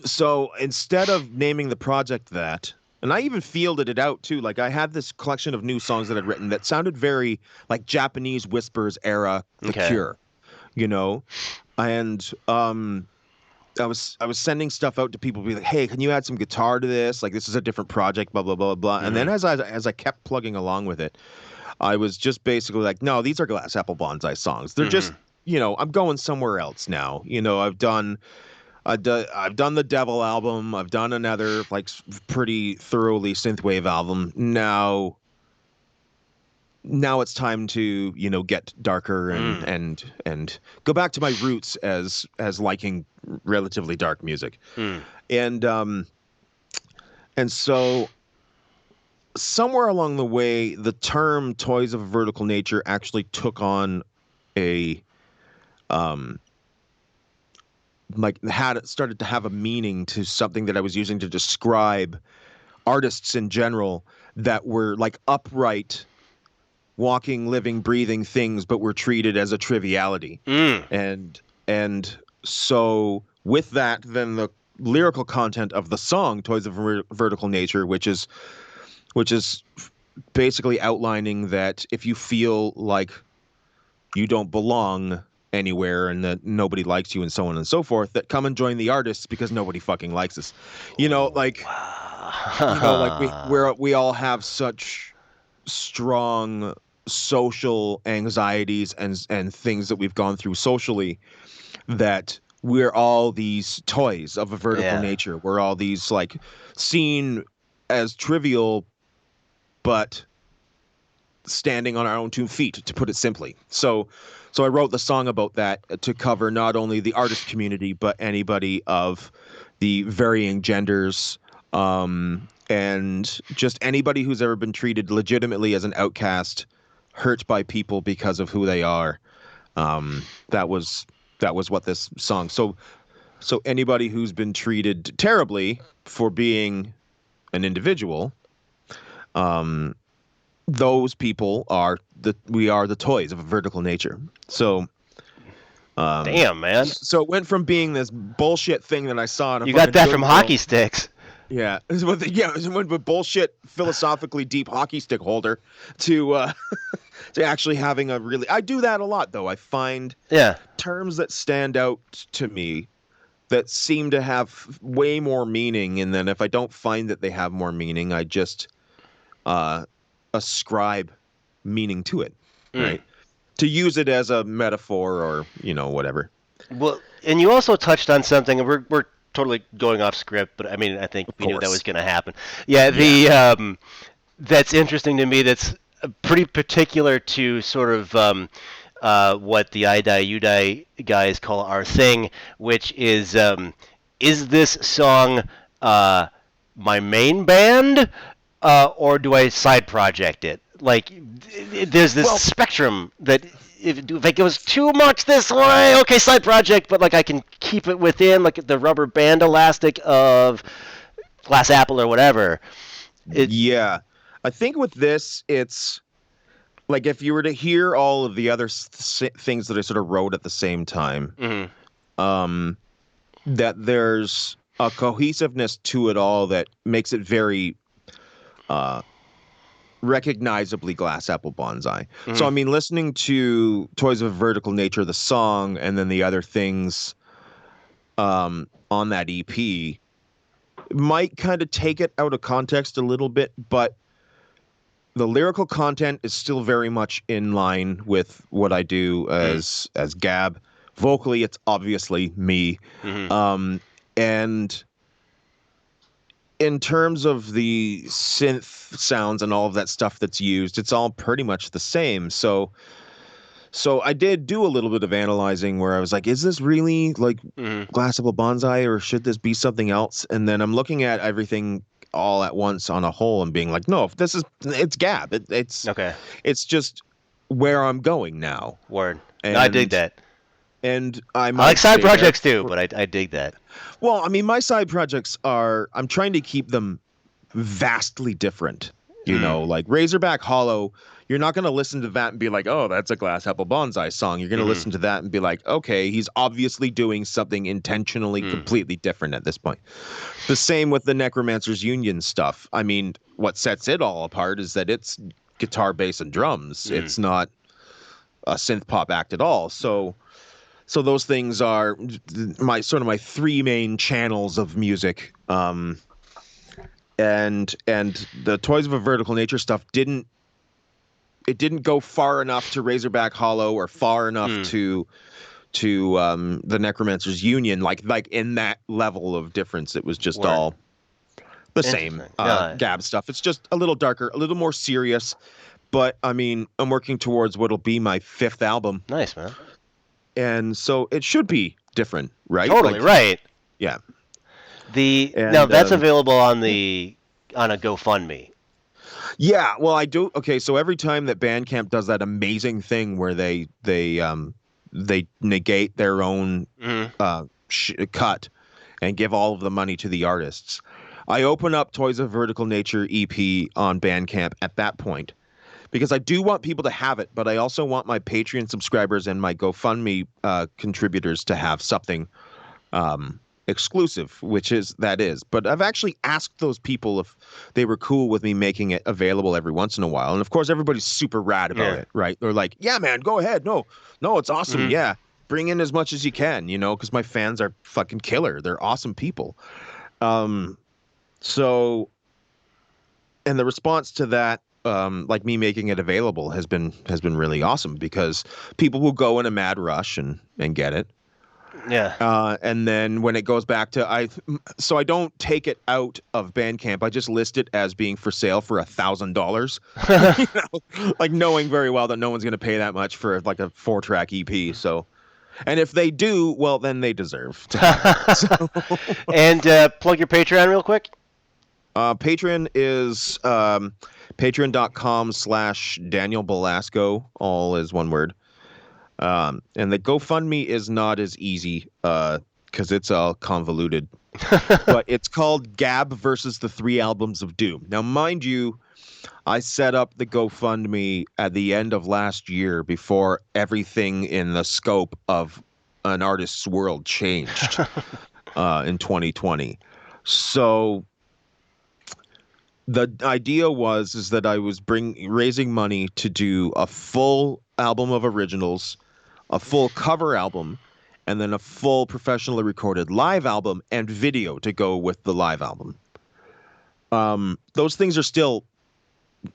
Speaker 2: So instead of naming the project that, and I even fielded it out too, like I had this collection of new songs that I'd written that sounded very like Japanese Whispers era The Cure, you know? And I was sending stuff out to people, be like, "Hey, can you add some guitar to this? Like, this is a different project, blah blah blah blah." And then as I kept plugging along with it, I was just basically like, "No, these are Glass Apple Bonzai songs. They're just, I'm going somewhere else now. I've done the Devil album. I've done another like pretty thoroughly synthwave album. Now it's time to get darker and go back to my roots as liking relatively dark music, and so somewhere along the way the term Toys of a Vertical Nature actually took on a started to have a meaning to something that I was using to describe artists in general that were like upright, walking, living, breathing things, but were treated as a triviality. And so with that, then the lyrical content of the song Toys of Vertical Nature, which is basically outlining that if you feel like you don't belong anywhere and that nobody likes you and so on and so forth, that come and join the artists because nobody fucking likes us. Like we all have such strong social anxieties and things that we've gone through socially that we're all these toys of a vertical nature. We're all these like seen as trivial but standing on our own 2 feet, to put it simply. So I wrote the song about that to cover not only the artist community but anybody of the varying genders, and just anybody who's ever been treated legitimately as an outcast, hurt by people because of who they are. That was what this song. So anybody who's been treated terribly for being an individual, um, those people we are the toys of a vertical nature. So
Speaker 1: Damn, man.
Speaker 2: so it went from being this bullshit thing that I saw in a
Speaker 1: You got
Speaker 2: fucking
Speaker 1: that from
Speaker 2: hoodie
Speaker 1: hockey
Speaker 2: girl.
Speaker 1: sticks.
Speaker 2: Yeah, it went with bullshit philosophically deep hockey stick holder to to actually having a really. I do that a lot though. I find
Speaker 1: Yeah.
Speaker 2: terms that stand out to me that seem to have way more meaning, and then if I don't find that they have more meaning, I just ascribe meaning to it,
Speaker 1: Mm.
Speaker 2: right? To use it as a metaphor or whatever.
Speaker 1: Well, and you also touched on something, and we're totally going off script, but I mean, I think
Speaker 2: Of
Speaker 1: we knew that was
Speaker 2: course.
Speaker 1: going to happen. Yeah,
Speaker 2: Yeah.
Speaker 1: that's interesting to me. That's pretty particular to sort of what the I Die You Die guys call our thing, which is this song uh, my main band, or do I side project it? Like, there's this
Speaker 2: Well,
Speaker 1: spectrum that if it goes too much this way, okay, side project, but like I can keep it within like the rubber band elastic of Glass Apple or whatever. It.
Speaker 2: yeah. I think with this, it's like if you were to hear all of the other things that I sort of wrote at the same time,
Speaker 1: Mhm.
Speaker 2: um, that there's a cohesiveness to it all that makes it very uh, recognizably Glass Apple Bonzai. So, I
Speaker 1: Mhm.
Speaker 2: mean, listening to Toys of Vertical Nature, the song, and then the other things on that EP might kind of take it out of context a little bit, but the lyrical content is still very much in line with what I do
Speaker 1: Mm.
Speaker 2: as Gab. Vocally, it's obviously me.
Speaker 1: Mhm.
Speaker 2: And in terms of the synth sounds and all of that stuff that's used, it's all pretty much the same. So I did do a little bit of analyzing where I was like, is this really like
Speaker 1: Mhm.
Speaker 2: Glass Apple Bonsai or should this be something else? And then I'm looking at everything all at once on a whole and being like, no, it's Gab.
Speaker 1: Okay.
Speaker 2: It's just where I'm going now.
Speaker 1: Word. No, I dig
Speaker 2: And
Speaker 1: that.
Speaker 2: I
Speaker 1: I like
Speaker 2: might
Speaker 1: side
Speaker 2: stay there.
Speaker 1: projects too, but I dig that.
Speaker 2: Well, I mean, my side projects I'm trying to keep them vastly different.
Speaker 1: Mm.
Speaker 2: Like Razorback Hollow, you're not going to listen to that and be like, oh, that's a Glass Apple Bonsai song. You're going to
Speaker 1: Mhm.
Speaker 2: listen to that and be like, okay, he's obviously doing something intentionally
Speaker 1: Mm.
Speaker 2: completely different at this point. The same with the Necromancer's Union stuff. I mean, what sets it all apart is that it's guitar, bass, and drums.
Speaker 1: Mm.
Speaker 2: It's not a synth pop act at all. So those things are my three main channels of music. And the Toys of a Vertical Nature stuff didn't go far enough to Razorback Hollow or far enough
Speaker 1: Mm.
Speaker 2: to the Necromancer's Union, like in that level of difference. It was just
Speaker 1: Word.
Speaker 2: all the same
Speaker 1: Interesting. No.
Speaker 2: Gab stuff. It's just a little darker, a little more serious. But I mean, I'm working towards what'll be my fifth album,
Speaker 1: Nice, man.
Speaker 2: and so it should be different, right?
Speaker 1: Totally
Speaker 2: Like,
Speaker 1: right.
Speaker 2: yeah.
Speaker 1: Now
Speaker 2: And
Speaker 1: that's available on a GoFundMe.
Speaker 2: yeah, well, I do. Okay, so every time that Bandcamp does that amazing thing where they negate their own
Speaker 1: Mhm.
Speaker 2: cut and give all of the money to the artists, I open up Toys of Vertical Nature EP on Bandcamp at that point because I do want people to have it, but I also want my Patreon subscribers and my GoFundMe contributors to have something exclusive, which that is. But I've actually asked those people if they were cool with me making it available every once in a while. And of course, everybody's super rad about
Speaker 1: Yeah.
Speaker 2: it, right? They're like, yeah, man, go ahead. No, no, it's awesome.
Speaker 1: Mhm.
Speaker 2: Yeah. Bring in as much as you can, because my fans are fucking killer. They're awesome people. Um, so, and the response to that, like me making it available has been really awesome because people will go in a mad rush and get it.
Speaker 1: Yeah.
Speaker 2: And then when it goes back to so I don't take it out of Bandcamp. I just list it as being for sale for $1,000. Like knowing very well that no one's going to pay that much for like a 4-track EP. So, and if they do, well, then they deserve to have it. So,
Speaker 1: And plug your Patreon real quick.
Speaker 2: Patreon is patreon.com/Daniel Belasco. All is one word. And the GoFundMe is not as easy because it's all convoluted. But it's called Gab versus the Three Albums of Doom. Now, mind you, I set up the GoFundMe at the end of last year before everything in the scope of an artist's world changed in 2020. So the idea is that I was raising money to do a full album of originals, a full cover album, and then a full professionally recorded live album and video to go with the live album. Those things are still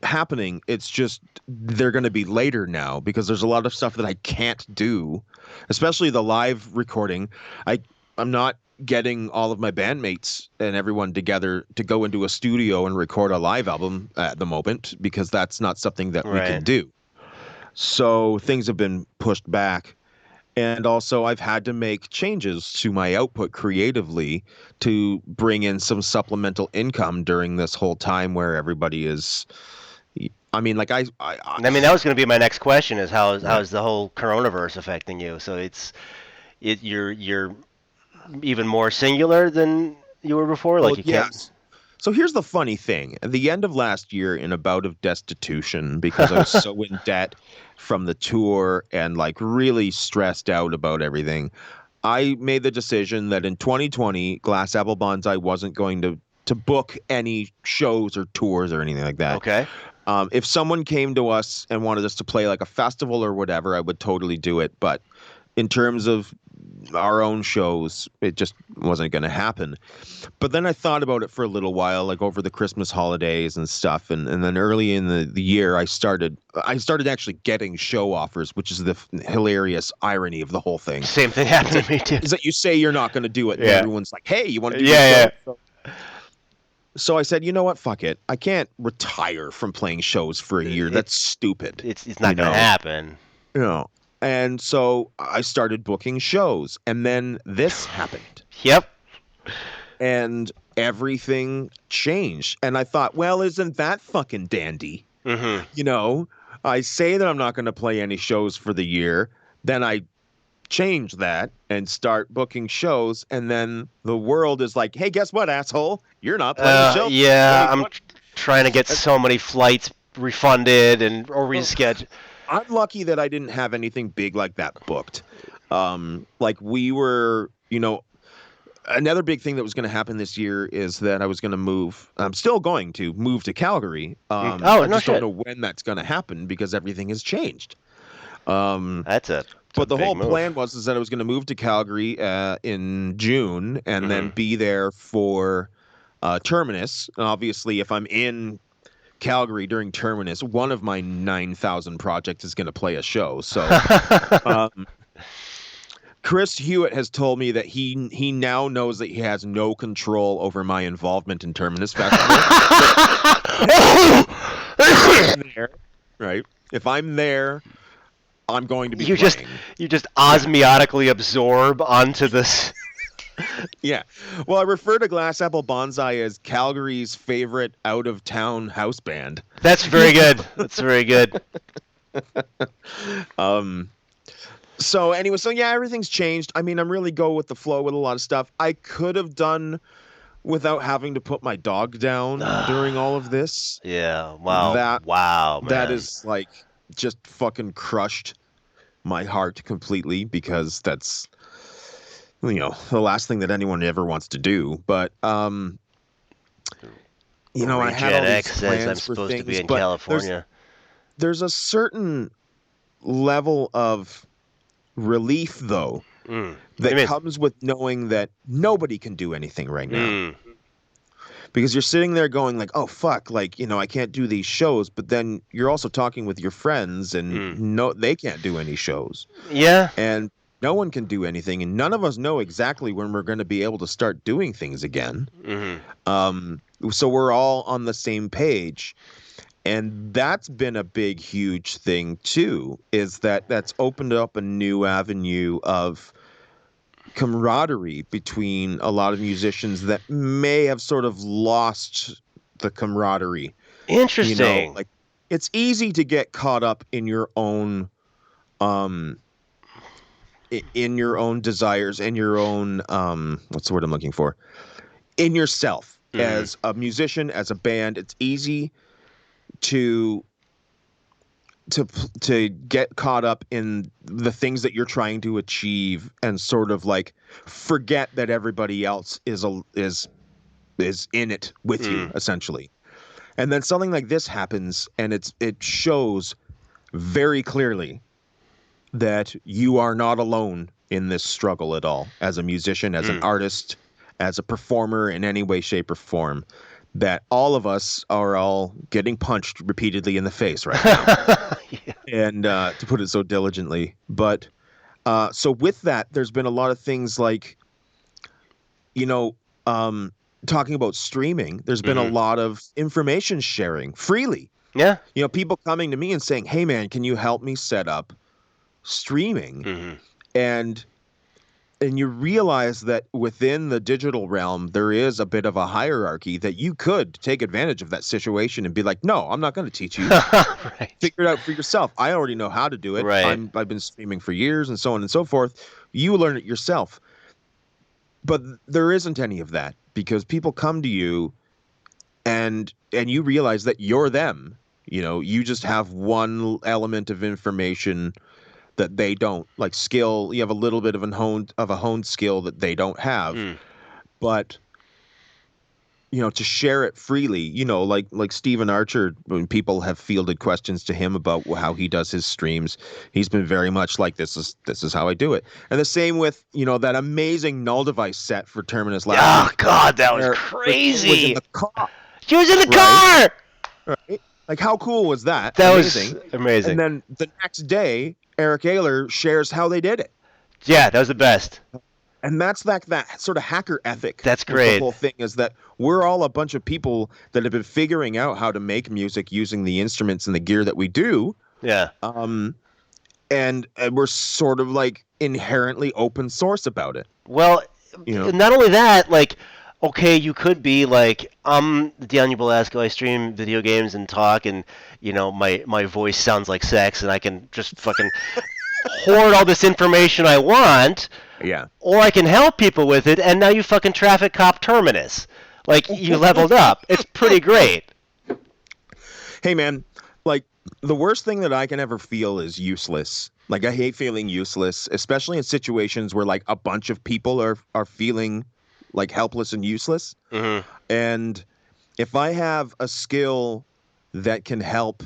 Speaker 2: happening. It's just they're going to be later now because there's a lot of stuff that I can't do, especially the live recording. I'm not getting all of my bandmates and everyone together to go into a studio and record a live album at the moment because that's not something that we can do. So things have been pushed back. And also, I've had to make changes to my output creatively to bring in some supplemental income during this whole time where everybody is. I mean, like
Speaker 1: I mean, that was going to be my next question: is how's the whole coronavirus affecting you? So you're even more singular than you were before. Like you can't.
Speaker 2: So here's the funny thing. At the end of last year, in a bout of destitution, because I was so in debt from the tour and like really stressed out about everything, I made the decision that in 2020, Glass Apple Bonzai wasn't going to book any shows or tours or anything like that.
Speaker 1: Okay.
Speaker 2: If someone came to us and wanted us to play like a festival or whatever, I would totally do it. But in terms of our own shows, it just wasn't going to happen. But then I thought about it for a little while, like over the Christmas holidays and stuff. And then early in the year, I started actually getting show offers, which is the hilarious irony of the whole thing.
Speaker 1: Same thing happened to me too.
Speaker 2: Is that you say you're not going to do it, and everyone's like, hey, you want to do
Speaker 1: a show?
Speaker 2: So I said, you know what? Fuck it. I can't retire from playing shows for a year. That's stupid.
Speaker 1: It's not going to happen.
Speaker 2: You know. And so I started booking shows, and then this happened.
Speaker 1: Yep.
Speaker 2: And everything changed. And I thought, well, isn't that fucking dandy?
Speaker 1: Mm-hmm.
Speaker 2: You know, I say that I'm not going to play any shows for the year. Then I change that and start booking shows. And then the world is like, hey, guess what, asshole? You're not playing shows.
Speaker 1: Yeah, I'm trying to get so many flights refunded or rescheduled.
Speaker 2: I'm lucky that I didn't have anything big like that booked. Like we were, another big thing that was going to happen this year is that I was going to move. I'm still going to move to Calgary. I just don't know when that's going to happen because everything has changed.
Speaker 1: But
Speaker 2: the whole plan is that I was going to move to Calgary in June and then be there for Terminus. And obviously, if I'm in Calgary during Terminus, one of my 9,000 projects is going to play a show. So Chris Hewitt has told me that he now knows that he has no control over my involvement in Terminus Festival. Right? If I'm there, I'm going to be playing.
Speaker 1: You just osmotically absorb onto this.
Speaker 2: Yeah. Well, I refer to Glass Apple Bonzai as Calgary's favorite out-of-town house band.
Speaker 1: That's very good. That's very good.
Speaker 2: So anyway, everything's changed. I mean, I'm really go with the flow with a lot of stuff. I could have done without having to put my dog down during all of this.
Speaker 1: Yeah. Wow. Man.
Speaker 2: That is like just fucking crushed my heart completely because that's the last thing that anyone ever wants to do. But I had all these plans
Speaker 1: I'm
Speaker 2: for
Speaker 1: supposed
Speaker 2: things,
Speaker 1: to be in
Speaker 2: but
Speaker 1: California.
Speaker 2: There's a certain level of relief, though, that comes with knowing that nobody can do anything right now. Because you're sitting there going like, oh, fuck, like, I can't do these shows. But then you're also talking with your friends and they can't do any shows.
Speaker 1: Yeah.
Speaker 2: And no one can do anything. And none of us know exactly when we're going to be able to start doing things again. So we're all on the same page. And that's been a big, huge thing, too, is that's opened up a new avenue of camaraderie between a lot of musicians that may have sort of lost the camaraderie.
Speaker 1: Interesting.
Speaker 2: Like it's easy to get caught up in your own in your own desires and your own what's the word I'm looking for? In yourself
Speaker 1: Mm.
Speaker 2: as a musician, as a band, it's easy to to get caught up in the things that you're trying to achieve and sort of like forget that everybody else is in it with you
Speaker 1: Mm.
Speaker 2: essentially. And then something like this happens and it shows very clearly that you are not alone in this struggle at all as a musician, as an
Speaker 1: Mm.
Speaker 2: artist, as a performer in any way, shape, or form. That all of us are all getting punched repeatedly in the face right now.
Speaker 1: Yeah.
Speaker 2: And to put it so diligently. But so with that, there's been a lot of things like, you know, um, talking about streaming, there's been a
Speaker 1: Mhm.
Speaker 2: lot of information sharing freely.
Speaker 1: Yeah.
Speaker 2: You know, people coming to me and saying, hey, man, can you help me set up streaming?
Speaker 1: Mhm.
Speaker 2: And you realize that within the digital realm there is a bit of a hierarchy that you could take advantage of that situation and be like, no, I'm not going to teach you,
Speaker 1: Right.
Speaker 2: figure it out for yourself. I already know how to do it.
Speaker 1: Right.
Speaker 2: I've been streaming for years and so on and so forth. You learn it yourself. But there isn't any of that because people come to you and you realize that you're them. You know, you just have one element of information that they don't, like skill. You have a little bit of a honed skill that they don't have.
Speaker 1: Mm.
Speaker 2: But to share it freely, like Stephen Archer, when people have fielded questions to him about how he does his streams, he's been very much like, this is how I do it. And the same with that amazing null device set for Terminus last
Speaker 1: Oh
Speaker 2: week,
Speaker 1: God, that was
Speaker 2: where Kay was in
Speaker 1: crazy.
Speaker 2: the car,
Speaker 1: She was in the
Speaker 2: right?
Speaker 1: car.
Speaker 2: Right? Like, how cool was that?
Speaker 1: That was
Speaker 2: Amazing. And
Speaker 1: amazing.
Speaker 2: then the next day, Eric Ayler shares how they did it.
Speaker 1: Yeah, that was the best.
Speaker 2: And that's that sort of hacker ethic
Speaker 1: That's
Speaker 2: with the
Speaker 1: great.
Speaker 2: whole thing, is that we're all a bunch of people that have been figuring out how to make music using the instruments and the gear that we do.
Speaker 1: Yeah.
Speaker 2: Um, and we're sort of like inherently open source about it,
Speaker 1: Well,
Speaker 2: you know?
Speaker 1: not only that, like, okay, you could be like, I'm Daniel Belasco. I stream video games and talk, and my voice sounds like sex, and I can just fucking hoard all this information I want,
Speaker 2: Yeah.
Speaker 1: or I can help people with it, and now you fucking traffic cop Terminus. Like, you leveled up. It's pretty great.
Speaker 2: Hey, man, like, the worst thing that I can ever feel is useless. Like, I hate feeling useless, especially in situations where like a bunch of people are feeling like helpless and useless.
Speaker 1: Hmm.
Speaker 2: And if I have a skill that can help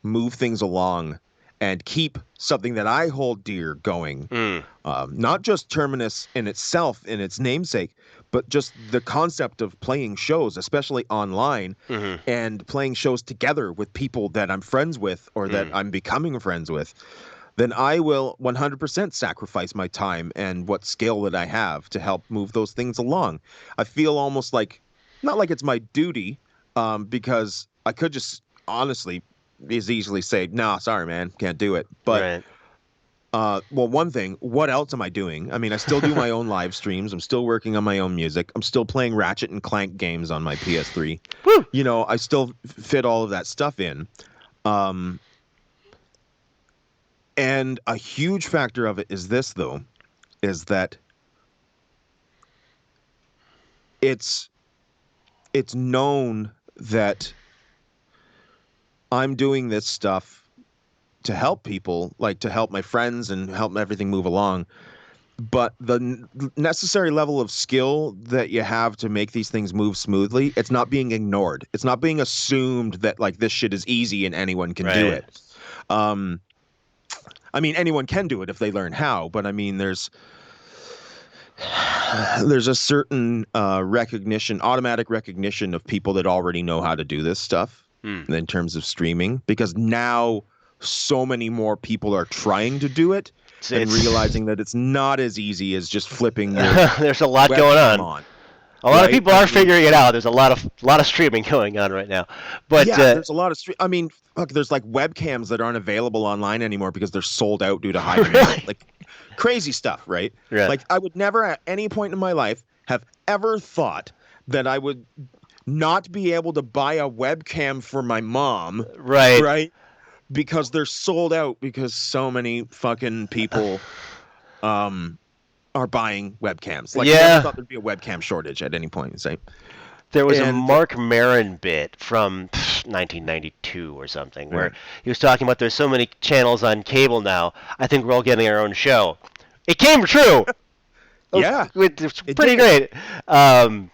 Speaker 2: move things along and keep something that I hold dear going,
Speaker 1: Mm.
Speaker 2: not just Terminus in itself, in its namesake, but just the concept of playing shows, especially online,
Speaker 1: Hmm.
Speaker 2: and playing shows together with people that I'm friends with or that
Speaker 1: Mm.
Speaker 2: I'm becoming friends with, then I will 100% sacrifice my time and what skill that I have to help move those things along. I feel almost like, not like it's my duty, because I could just honestly as easily say, "No, sorry, man, can't do it." But
Speaker 1: Right.
Speaker 2: well, one thing, what else am I doing? I mean, I still do my own live streams. I'm still working on my own music. I'm still playing Ratchet and Clank games on my PS3.
Speaker 1: Woo.
Speaker 2: I still fit all of that stuff in. Um, and a huge factor of it is this, though, is that it's known that I'm doing this stuff to help people, like to help my friends and help everything move along. But the necessary level of skill that you have to make these things move smoothly, it's not being ignored. It's not being assumed that like this shit is easy and anyone can do
Speaker 1: Right.
Speaker 2: it. Um, I mean, anyone can do it if they learn how, but I mean, there's a certain recognition, automatic recognition of people that already know how to do this stuff
Speaker 1: Mm.
Speaker 2: in terms of streaming, because now so many more people are trying to do it and
Speaker 1: It's
Speaker 2: realizing that it's not as easy as just flipping your
Speaker 1: there's a lot going
Speaker 2: webcam
Speaker 1: on.
Speaker 2: on,
Speaker 1: A lot of
Speaker 2: right?
Speaker 1: people
Speaker 2: I
Speaker 1: are
Speaker 2: mean,
Speaker 1: figuring it out. There's a lot of streaming going on right now, but
Speaker 2: yeah, there's a lot of I mean, fuck, there's like webcams that aren't available online anymore because they're sold out due to high demand.
Speaker 1: really,
Speaker 2: Like crazy stuff, right?
Speaker 1: yeah,
Speaker 2: Like I would never at any point in my life have ever thought that I would not be able to buy a webcam for my mom,
Speaker 1: right.
Speaker 2: right? Because they're sold out because so many fucking people are buying webcams. Like, I never
Speaker 1: Yeah.
Speaker 2: thought there'd be a webcam shortage at any point. Say,
Speaker 1: There was a
Speaker 2: and
Speaker 1: Mark Maron bit from 1992 or something
Speaker 2: yeah,
Speaker 1: where he was talking about there's so many channels on cable now. I think we're all getting our own show. It came true.
Speaker 2: yeah,
Speaker 1: It's
Speaker 2: it
Speaker 1: pretty
Speaker 2: did.
Speaker 1: great. Um,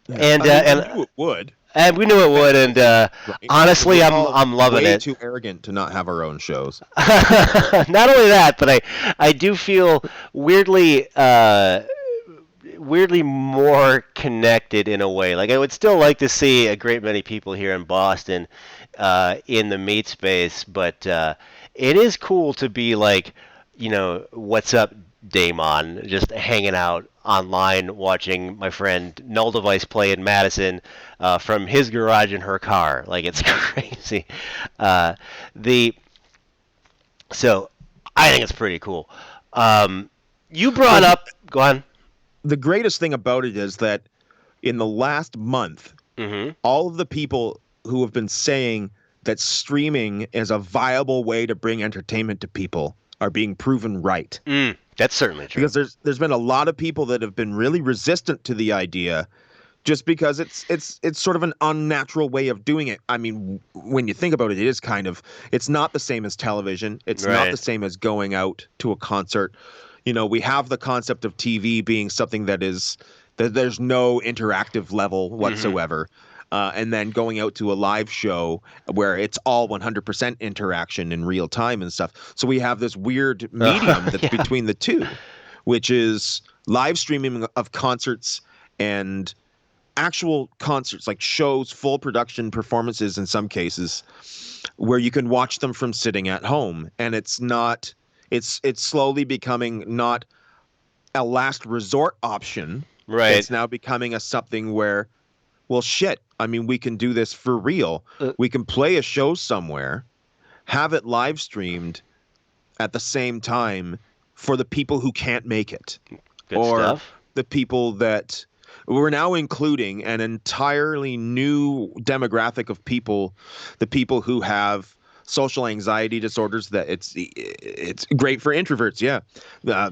Speaker 2: Yeah,
Speaker 1: and
Speaker 2: I mean, we
Speaker 1: and
Speaker 2: knew it would
Speaker 1: and we knew it would. And
Speaker 2: eventually, right?
Speaker 1: honestly,
Speaker 2: We're
Speaker 1: I'm
Speaker 2: all
Speaker 1: I'm loving
Speaker 2: way
Speaker 1: it.
Speaker 2: too arrogant to not have our own shows.
Speaker 1: Not only that, but I do feel weirdly more connected in a way. Like I would still like to see a great many people here in Boston in the meat space, but it is cool to be like, what's up, Damon, just hanging out online watching my friend Null Device play in Madison from his garage in her car. Like it's crazy. Uh, the so I think it's pretty cool. You
Speaker 2: Well,
Speaker 1: brought up. Go on.
Speaker 2: the greatest thing about it is that in the last month,
Speaker 1: Mm-hmm.
Speaker 2: all of the people who have been saying that streaming is a viable way to bring entertainment to people are being proven right.
Speaker 1: That's certainly true.
Speaker 2: Because there's been a lot of people that have been really resistant to the idea just because it's sort of an unnatural way of doing it. I mean, when you think about it, it's not the same as television. It's not
Speaker 1: Right.
Speaker 2: the same as going out to a concert. We have the concept of TV being something that there's no interactive level whatsoever. And then going out to a live show where it's all 100% interaction in real time and stuff. So we have this weird medium that's
Speaker 1: Yeah.
Speaker 2: between the two, which is live streaming of concerts and actual concerts, like shows, full production performances in some cases, where you can watch them from sitting at home. And it's slowly becoming not a last resort option.
Speaker 1: Right.
Speaker 2: It's now becoming a something where, well, shit, I mean, we can do this for real. We can play a show somewhere, have it live streamed at the same time for the people who can't make it.
Speaker 1: Good
Speaker 2: or
Speaker 1: stuff.
Speaker 2: the people that we're now including an entirely new demographic of people, the people who have social anxiety disorders. That it's great for introverts. Yeah.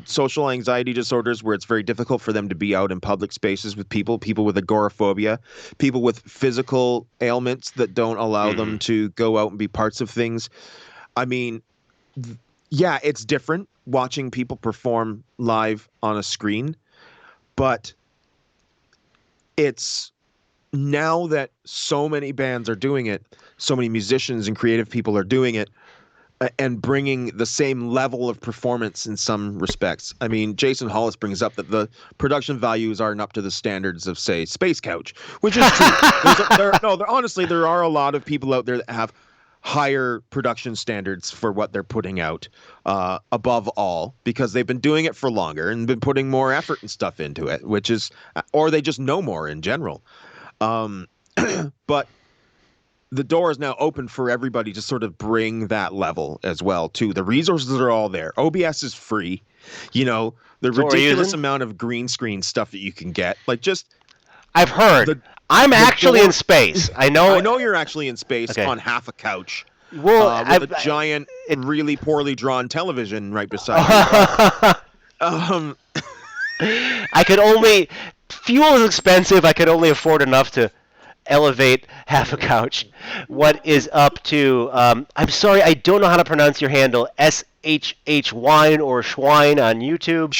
Speaker 2: Social anxiety disorders where it's very difficult for them to be out in public spaces with people with agoraphobia, people with physical ailments that don't allow them to go out and be parts of things. I mean, yeah, it's different watching people perform live on a screen, but it's now that so many bands are doing it, so many musicians and creative people are doing it, and bringing the same level of performance in some respects. I mean, Jason Hollis brings up that the production values aren't up to the standards of, say, Space Couch, which is true. Honestly, there are a lot of people out there that have higher production standards for what they're putting out, above all, because they've been doing it for longer and been putting more effort and stuff into it, or they just know more in general. But the door is now open for everybody to sort of bring that level as well, too. The resources are all there. OBS is free. The ridiculous amount of green screen stuff that you can get. Like, just
Speaker 1: I've heard. I'm actually in space. I know
Speaker 2: you're actually in space on half a couch.
Speaker 1: Well,
Speaker 2: with a giant, really poorly drawn television right beside you.
Speaker 1: I could only fuel is expensive. I could only afford enough to elevate half a couch. What is up to? I'm sorry, I don't know how to pronounce your handle. SHH Wine or Schwein on YouTube.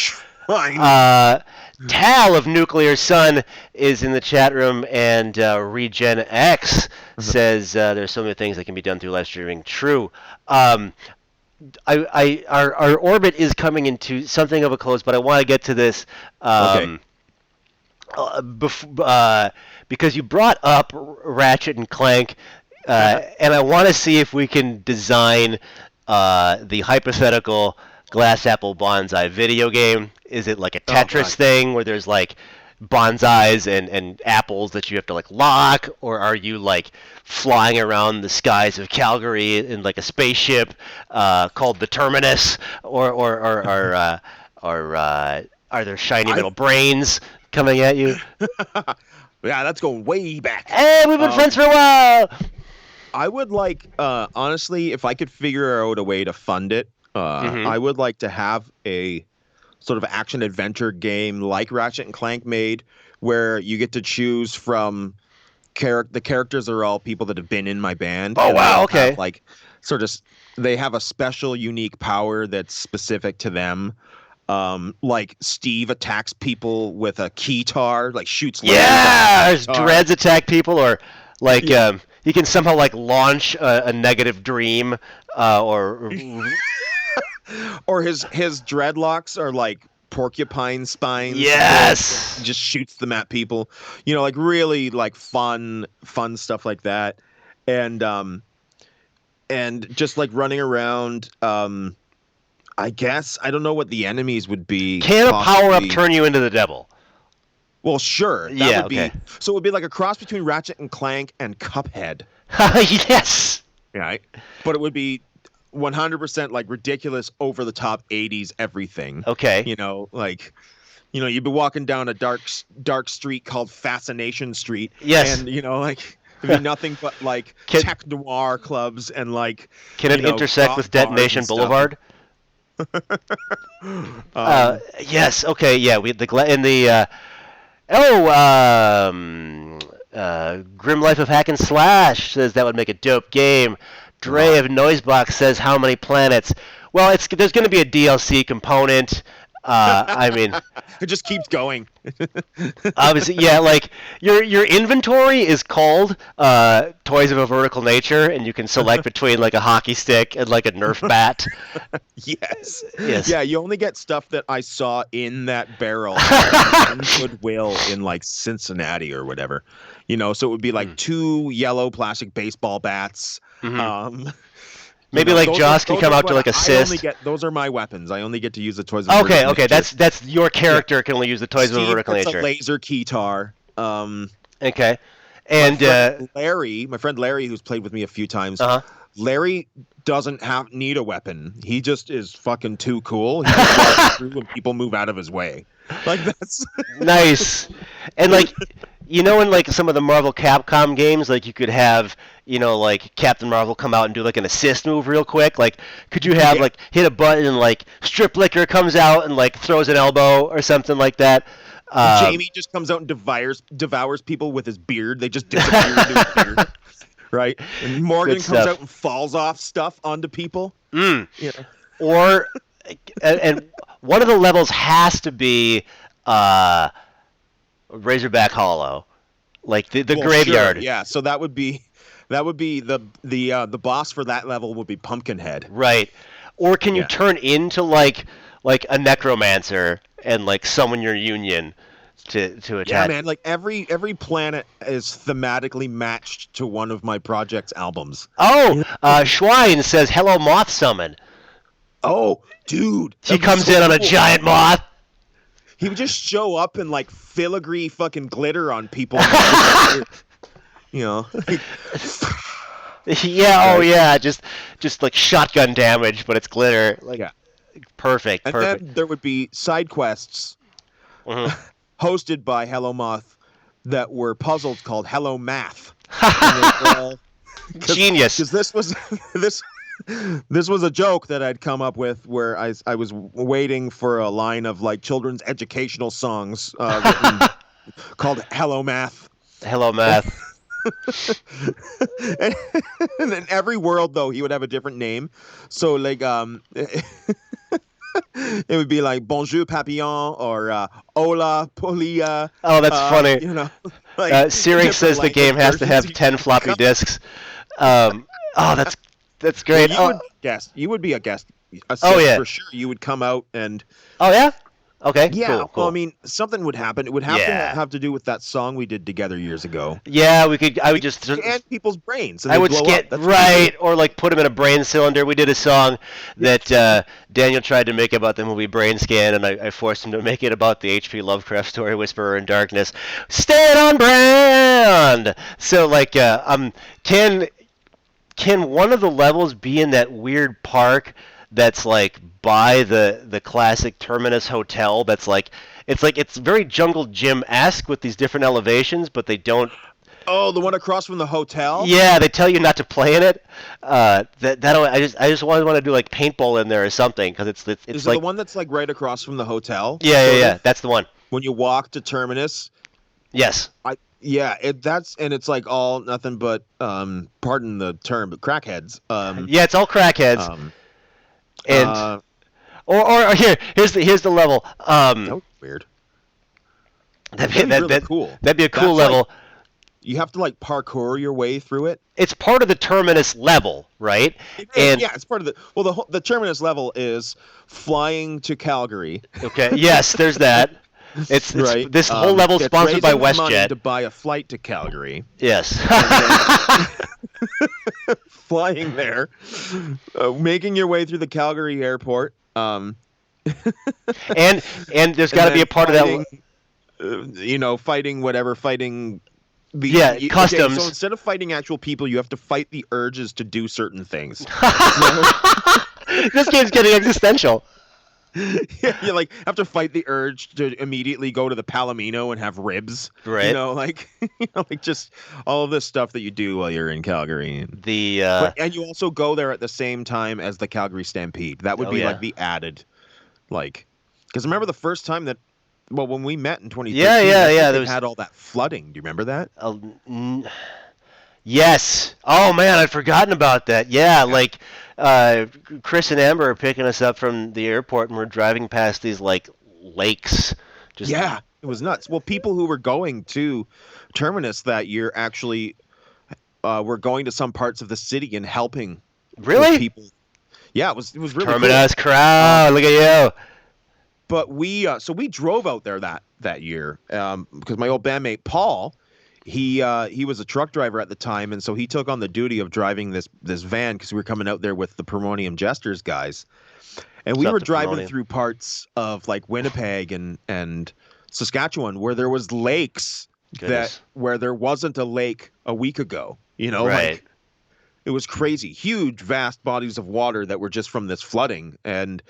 Speaker 1: Tal of Nuclear Sun is in the chat room, and Regen X says there's so many things that can be done through live streaming. True. Our orbit is coming into something of a close, but I want to get to this because you brought up Ratchet and Clank, and I want to see if we can design the hypothetical Glass Apple Bonzai video game. Is it like a Tetris thing where there's like bonsais and apples that you have to like lock, or are you like flying around the skies of Calgary in like a spaceship called the Terminus, or are there shiny little brains coming at you?
Speaker 2: Yeah, that's going way back.
Speaker 1: Hey, we've been friends for a while.
Speaker 2: I would like, honestly, if I could figure out a way to fund it,
Speaker 1: Mm-hmm.
Speaker 2: I would like to have a sort of action adventure game like Ratchet and Clank made, where you get to choose from the characters are all people that have been in my band,
Speaker 1: Oh
Speaker 2: and they
Speaker 1: wow.
Speaker 2: all have
Speaker 1: Okay.
Speaker 2: like sort of they have a special unique power that's specific to them. Like Steve attacks people with a keytar, like shoots lasers out with
Speaker 1: Yeah.
Speaker 2: a
Speaker 1: There's
Speaker 2: guitar.
Speaker 1: dreads attack people, or like
Speaker 2: Yeah.
Speaker 1: he can somehow like launch a negative dream, or
Speaker 2: Or his dreadlocks are like porcupine spines that
Speaker 1: yes.
Speaker 2: just shoots them at people. Like really like fun stuff like that. And just like running around. I guess I don't know what the enemies would be
Speaker 1: Can a power up
Speaker 2: possibly.
Speaker 1: turn you into the devil?
Speaker 2: Well, sure, that
Speaker 1: Yeah.
Speaker 2: would
Speaker 1: Okay.
Speaker 2: be so. It would be like a cross between Ratchet and Clank and Cuphead,
Speaker 1: Yes.
Speaker 2: right? But it would be 100% like ridiculous, over the top 80s everything.
Speaker 1: Okay.
Speaker 2: Like you'd be walking down a dark street called Fascination Street,
Speaker 1: Yes.
Speaker 2: and like it'd be nothing but like
Speaker 1: Can
Speaker 2: tech noir clubs and like
Speaker 1: can it intersect
Speaker 2: goth
Speaker 1: with
Speaker 2: bars
Speaker 1: Detonation
Speaker 2: and stuff.
Speaker 1: Boulevard?
Speaker 2: Um,
Speaker 1: Yes. Okay. Yeah. We in the oh Grim Life of Hack and Slash says that would make a dope game. Dre of Noisebox says how many planets? Well, there's going to be a DLC component. I mean,
Speaker 2: it just keeps going.
Speaker 1: obviously, yeah. Like your inventory is called Toys of a Vertical Nature, and you can select between like a hockey stick and like a Nerf bat.
Speaker 2: Yes.
Speaker 1: Yes.
Speaker 2: Yeah, you only get stuff that I saw in that barrel at Goodwill in like Cincinnati or whatever. So it would be like two yellow plastic baseball bats.
Speaker 1: Mhm.
Speaker 2: Um,
Speaker 1: Maybe like
Speaker 2: those
Speaker 1: Joss can
Speaker 2: those
Speaker 1: come
Speaker 2: are
Speaker 1: out to
Speaker 2: what
Speaker 1: like
Speaker 2: I only
Speaker 1: assist.
Speaker 2: get. Those are my weapons. I only get to use the toys of
Speaker 1: Okay,
Speaker 2: vertical
Speaker 1: okay,
Speaker 2: nature.
Speaker 1: that's your
Speaker 2: Yeah.
Speaker 1: character can only use the Toys of a
Speaker 2: Steve
Speaker 1: Vertical
Speaker 2: gets
Speaker 1: Nature.
Speaker 2: a laser keytar.
Speaker 1: Okay,
Speaker 2: My
Speaker 1: and
Speaker 2: friend Larry, who's played with me a few times,
Speaker 1: uh-huh.
Speaker 2: Larry doesn't need a weapon. He just is fucking too cool. He just walks through and people move out of his way. Like that's
Speaker 1: Nice. And like in like some of the Marvel Capcom games, like you could have, like Captain Marvel come out and do like an assist move real quick. Like could you have
Speaker 2: Yeah.
Speaker 1: like hit a button and like Strip Licker comes out and like throws an elbow or something like that?
Speaker 2: Jamie just comes out and devours people with his beard. They just disappear into his beard. Right? And Morgan
Speaker 1: Good
Speaker 2: comes
Speaker 1: stuff.
Speaker 2: out and falls off stuff onto people.
Speaker 1: Mm.
Speaker 2: Yeah.
Speaker 1: Or and one of the levels has to be Razorback Hollow, like the
Speaker 2: Well,
Speaker 1: graveyard.
Speaker 2: Sure, yeah. So that would be the boss for that level would be Pumpkinhead.
Speaker 1: Right. Or can you
Speaker 2: Yeah.
Speaker 1: turn into like a necromancer and like summon your union to
Speaker 2: Yeah,
Speaker 1: attack?
Speaker 2: man. Like every planet is thematically matched to one of my project's albums.
Speaker 1: Oh, Schwein says hello moth summon.
Speaker 2: Oh, dude.
Speaker 1: He
Speaker 2: that'd be
Speaker 1: comes
Speaker 2: so
Speaker 1: in on a
Speaker 2: cool.
Speaker 1: giant moth.
Speaker 2: He would just show up and like filigree fucking glitter on people. You know.
Speaker 1: Yeah, oh
Speaker 2: Right.
Speaker 1: yeah, just like shotgun damage, but it's glitter. Like
Speaker 2: Yeah.
Speaker 1: perfect,
Speaker 2: And
Speaker 1: perfect.
Speaker 2: then there would be side quests
Speaker 1: Mhm.
Speaker 2: hosted by Hello Moth that were puzzles called Hello Math. And they were all-
Speaker 1: Genius.
Speaker 2: Because this was this was a joke that I'd come up with where I was waiting for a line of like children's educational songs written, called Hello Math.
Speaker 1: Hello math.
Speaker 2: and, and in every world though he would have a different name. So like it would be like Bonjour Papillon or Hola Polia.
Speaker 1: Oh, that's funny.
Speaker 2: Like
Speaker 1: Syrinx
Speaker 2: different
Speaker 1: says the game
Speaker 2: language
Speaker 1: has to have
Speaker 2: versions.
Speaker 1: 10 floppy disks. Oh, that's
Speaker 2: Well,
Speaker 1: great.
Speaker 2: you would be a guest.
Speaker 1: Oh, yeah.
Speaker 2: For sure. You would come out and
Speaker 1: Oh yeah. Okay.
Speaker 2: yeah.
Speaker 1: Cool.
Speaker 2: Well, I mean, something would happen. It would have
Speaker 1: Yeah.
Speaker 2: to have to do with that song we did together years ago.
Speaker 1: Yeah, we could. I would just.
Speaker 2: And people's brains. And
Speaker 1: I
Speaker 2: they
Speaker 1: would
Speaker 2: blow
Speaker 1: get
Speaker 2: up. That's what
Speaker 1: right, or like put him in a brain cylinder. We did a song that Daniel tried to make about the movie Brain Scan, and I forced him to make it about the H.P. Lovecraft story Whisperer in Darkness. Stay on brand. So like, can one of the levels be in that weird park that's like by the classic Terminus Hotel? That's like it's very Jungle Gym-esque with these different elevations, but they don't.
Speaker 2: Oh, the one across from the hotel?
Speaker 1: Yeah, they tell you not to play in it. I just want to do like paintball in there or something because it's
Speaker 2: Is it the
Speaker 1: like
Speaker 2: one that's like right across from the hotel?
Speaker 1: yeah,
Speaker 2: Sort
Speaker 1: yeah,
Speaker 2: of.
Speaker 1: that's the one.
Speaker 2: When you walk to Terminus.
Speaker 1: Yes.
Speaker 2: It's like all nothing but pardon the term, but crackheads.
Speaker 1: Yeah, it's all crackheads.
Speaker 2: Um
Speaker 1: And
Speaker 2: uh
Speaker 1: or here's the level.
Speaker 2: that was weird.
Speaker 1: That'd be,
Speaker 2: That'd be
Speaker 1: that,
Speaker 2: really
Speaker 1: that,
Speaker 2: cool.
Speaker 1: that'd be a cool
Speaker 2: That's like
Speaker 1: level.
Speaker 2: you have to like parkour your way through it.
Speaker 1: It's part of the terminus level, right?
Speaker 2: It is,
Speaker 1: And
Speaker 2: yeah, it's part of the Terminus level is flying to Calgary.
Speaker 1: okay, yes, there's that. It's
Speaker 2: Right.
Speaker 1: this whole level
Speaker 2: It's
Speaker 1: sponsored by
Speaker 2: raising money
Speaker 1: WestJet.
Speaker 2: to buy a flight to Calgary.
Speaker 1: Yes.
Speaker 2: Flying there, making your way through the Calgary airport.
Speaker 1: and there's got to be a part of that.
Speaker 2: Fighting the
Speaker 1: Yeah,
Speaker 2: okay,
Speaker 1: customs.
Speaker 2: so instead of fighting actual people, you have to fight the urges to do certain things.
Speaker 1: This game's getting existential.
Speaker 2: Yeah, you like have to fight the urge to immediately go to the Palomino and have ribs.
Speaker 1: Right.
Speaker 2: Like like just all of this stuff that you do while you're in Calgary. And you also go there at the same time as the Calgary Stampede. That would be like the added, like, because remember the first time that, well, when we met in 2013,
Speaker 1: yeah.
Speaker 2: They had all that flooding. Do you remember that?
Speaker 1: Yes. Oh man, I'd forgotten about that. Yeah, like Chris and Amber are picking us up from the airport, and we're driving past these like lakes. Just
Speaker 2: Yeah, it was nuts. Well, people who were going to Terminus that year actually were going to some parts of the city and helping
Speaker 1: really
Speaker 2: people. Yeah, it was really
Speaker 1: Terminus
Speaker 2: cool.
Speaker 1: crowd. Look at you.
Speaker 2: But we drove out there that year because my old bandmate Paul, he was a truck driver at the time, and so he took on the duty of driving this van because we were coming out there with the Primonium Jesters guys, and we were driving through parts of like Winnipeg and Saskatchewan where there was lakes where there wasn't a lake a week ago.
Speaker 1: Right.
Speaker 2: Like it was crazy, huge, vast bodies of water that were just from this flooding and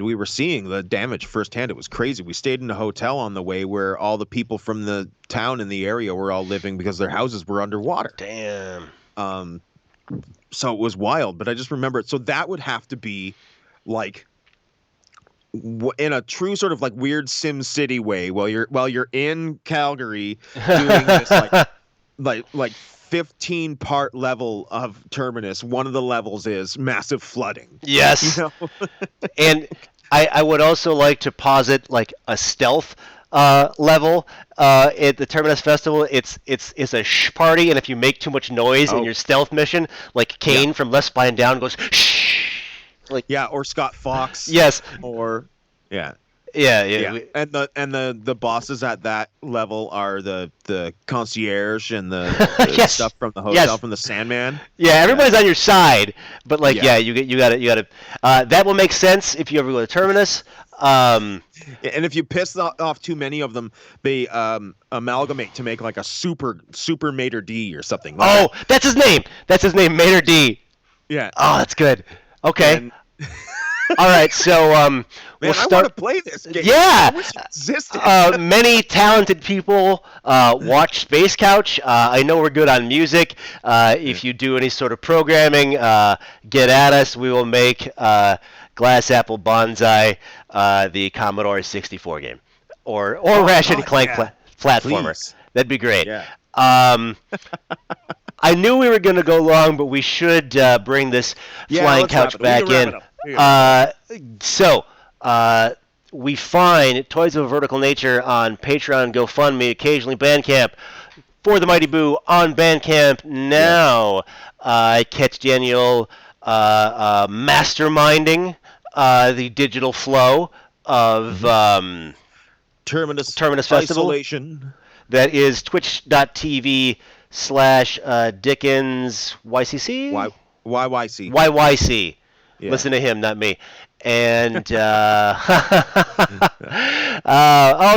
Speaker 2: we were seeing the damage firsthand. It was crazy. We stayed in a hotel on the way where all the people from the town in the area were all living because their houses were underwater.
Speaker 1: Damn.
Speaker 2: So it was wild, but I just remember it. So that would have to be like in a true sort of like weird Sim City way while you're in Calgary doing this like 15-part level of Terminus. One of the levels is massive flooding.
Speaker 1: Yes. And I would also like to posit like a stealth level at the Terminus Festival. It's a shh party, and if you make too much noise in your stealth mission, like Kane from Left Spine Down goes shh. Like
Speaker 2: or Scott Fox.
Speaker 1: Yes.
Speaker 2: Or yeah.
Speaker 1: Yeah.
Speaker 2: And the bosses at that level are the concierge and the stuff from the hotel from the Sandman.
Speaker 1: Yeah, everybody's on your side, but like you got to that will make sense if you ever go to Terminus.
Speaker 2: And if you piss off too many of them, they amalgamate to make like a super Mater D or something. Like that.
Speaker 1: That's his name. That's his name, Mater D.
Speaker 2: Yeah.
Speaker 1: Oh, that's good. Okay. All right, so
Speaker 2: man, I want to play this game.
Speaker 1: Yeah,
Speaker 2: I wish it existed.
Speaker 1: Many talented people watch Space Couch. I know we're good on music. If you do any sort of programming, get at us. We will make Glass Apple Bonzai the Commodore 64 game, or Ratchet and Clank platformer.
Speaker 2: Please.
Speaker 1: That'd be great.
Speaker 2: Yeah.
Speaker 1: I knew we were going to go long, but we should bring this flying couch back in. So we find Toys of a Vertical Nature on Patreon, GoFundMe, occasionally Bandcamp. For the Mighty Boo on Bandcamp now. Catch Daniel masterminding the digital flow of
Speaker 2: Terminus
Speaker 1: Festival.
Speaker 2: Isolation.
Speaker 1: That is twitch.tv/Dickens YCC?
Speaker 2: YYC.
Speaker 1: YYC.
Speaker 2: Yeah.
Speaker 1: Listen to him, not me. And oh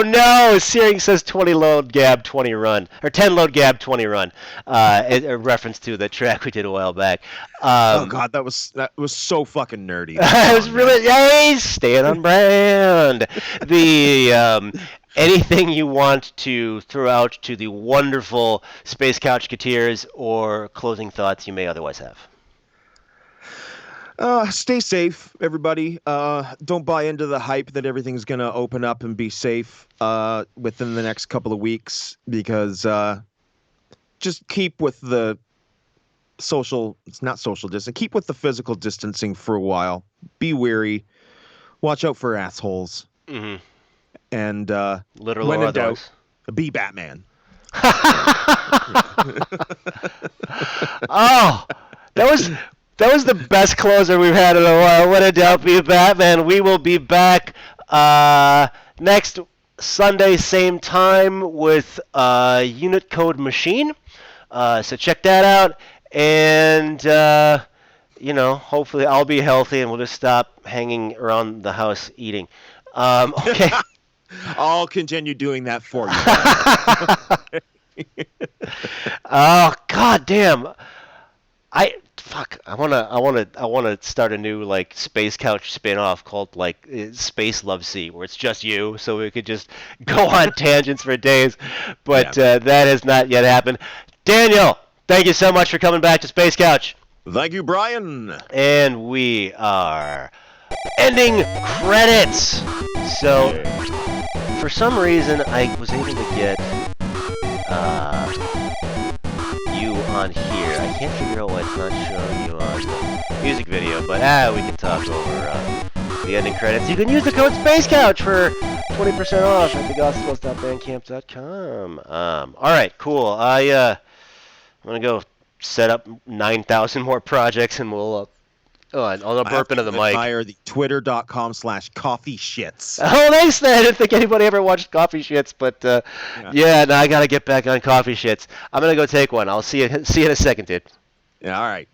Speaker 1: no, Searing says 20 load gab 20 run, or 10 load gab 20 run. A reference to the track we did a while back.
Speaker 2: Oh God, that was so fucking nerdy.
Speaker 1: It was really, yay, staying on brand. The anything you want to throw out to the wonderful Space Couchketeers or closing thoughts you may otherwise have.
Speaker 2: Stay safe, everybody. Don't buy into the hype that everything's gonna open up and be safe within the next couple of weeks, because just keep with the it's not social distance. Keep with the physical distancing for a while. Be wary. Watch out for assholes.
Speaker 1: Mm-hmm.
Speaker 2: And
Speaker 1: literal
Speaker 2: when
Speaker 1: or
Speaker 2: in doubt,
Speaker 1: otherwise.
Speaker 2: be Batman.
Speaker 1: Oh, that was the best closer we've had in a while. What a doubt, be Batman. We will be back next Sunday, same time, with Unit Code Machine. So check that out, and hopefully I'll be healthy, and we'll just stop hanging around the house eating. Okay.
Speaker 2: I'll continue doing that for you.
Speaker 1: Oh God damn! I wanna start a new like Space Couch spin-off called like Space Love Seat, where it's just you, so we could just go on tangents for days. But that has not yet happened. Daniel, thank you so much for coming back to Space Couch.
Speaker 2: Thank you, Brian.
Speaker 1: And we are ending credits. So for some reason, I was able to get you on here. I can't figure out why it's not showing you on the music video, but we can talk over the ending credits. You can use the code Space Couch for 20% off at thegospels.bandcamp.com. All right, cool. I'm gonna go set up 9,000 more projects, and we'll. I'll burp into the mic.
Speaker 2: Hire the twitter.com/coffee shits.
Speaker 1: Oh, thanks, man. I didn't think anybody ever watched Coffee Shits, but no, I gotta get back on Coffee Shits. I'm gonna go take one. I'll see you in a second, dude.
Speaker 2: Yeah, all right.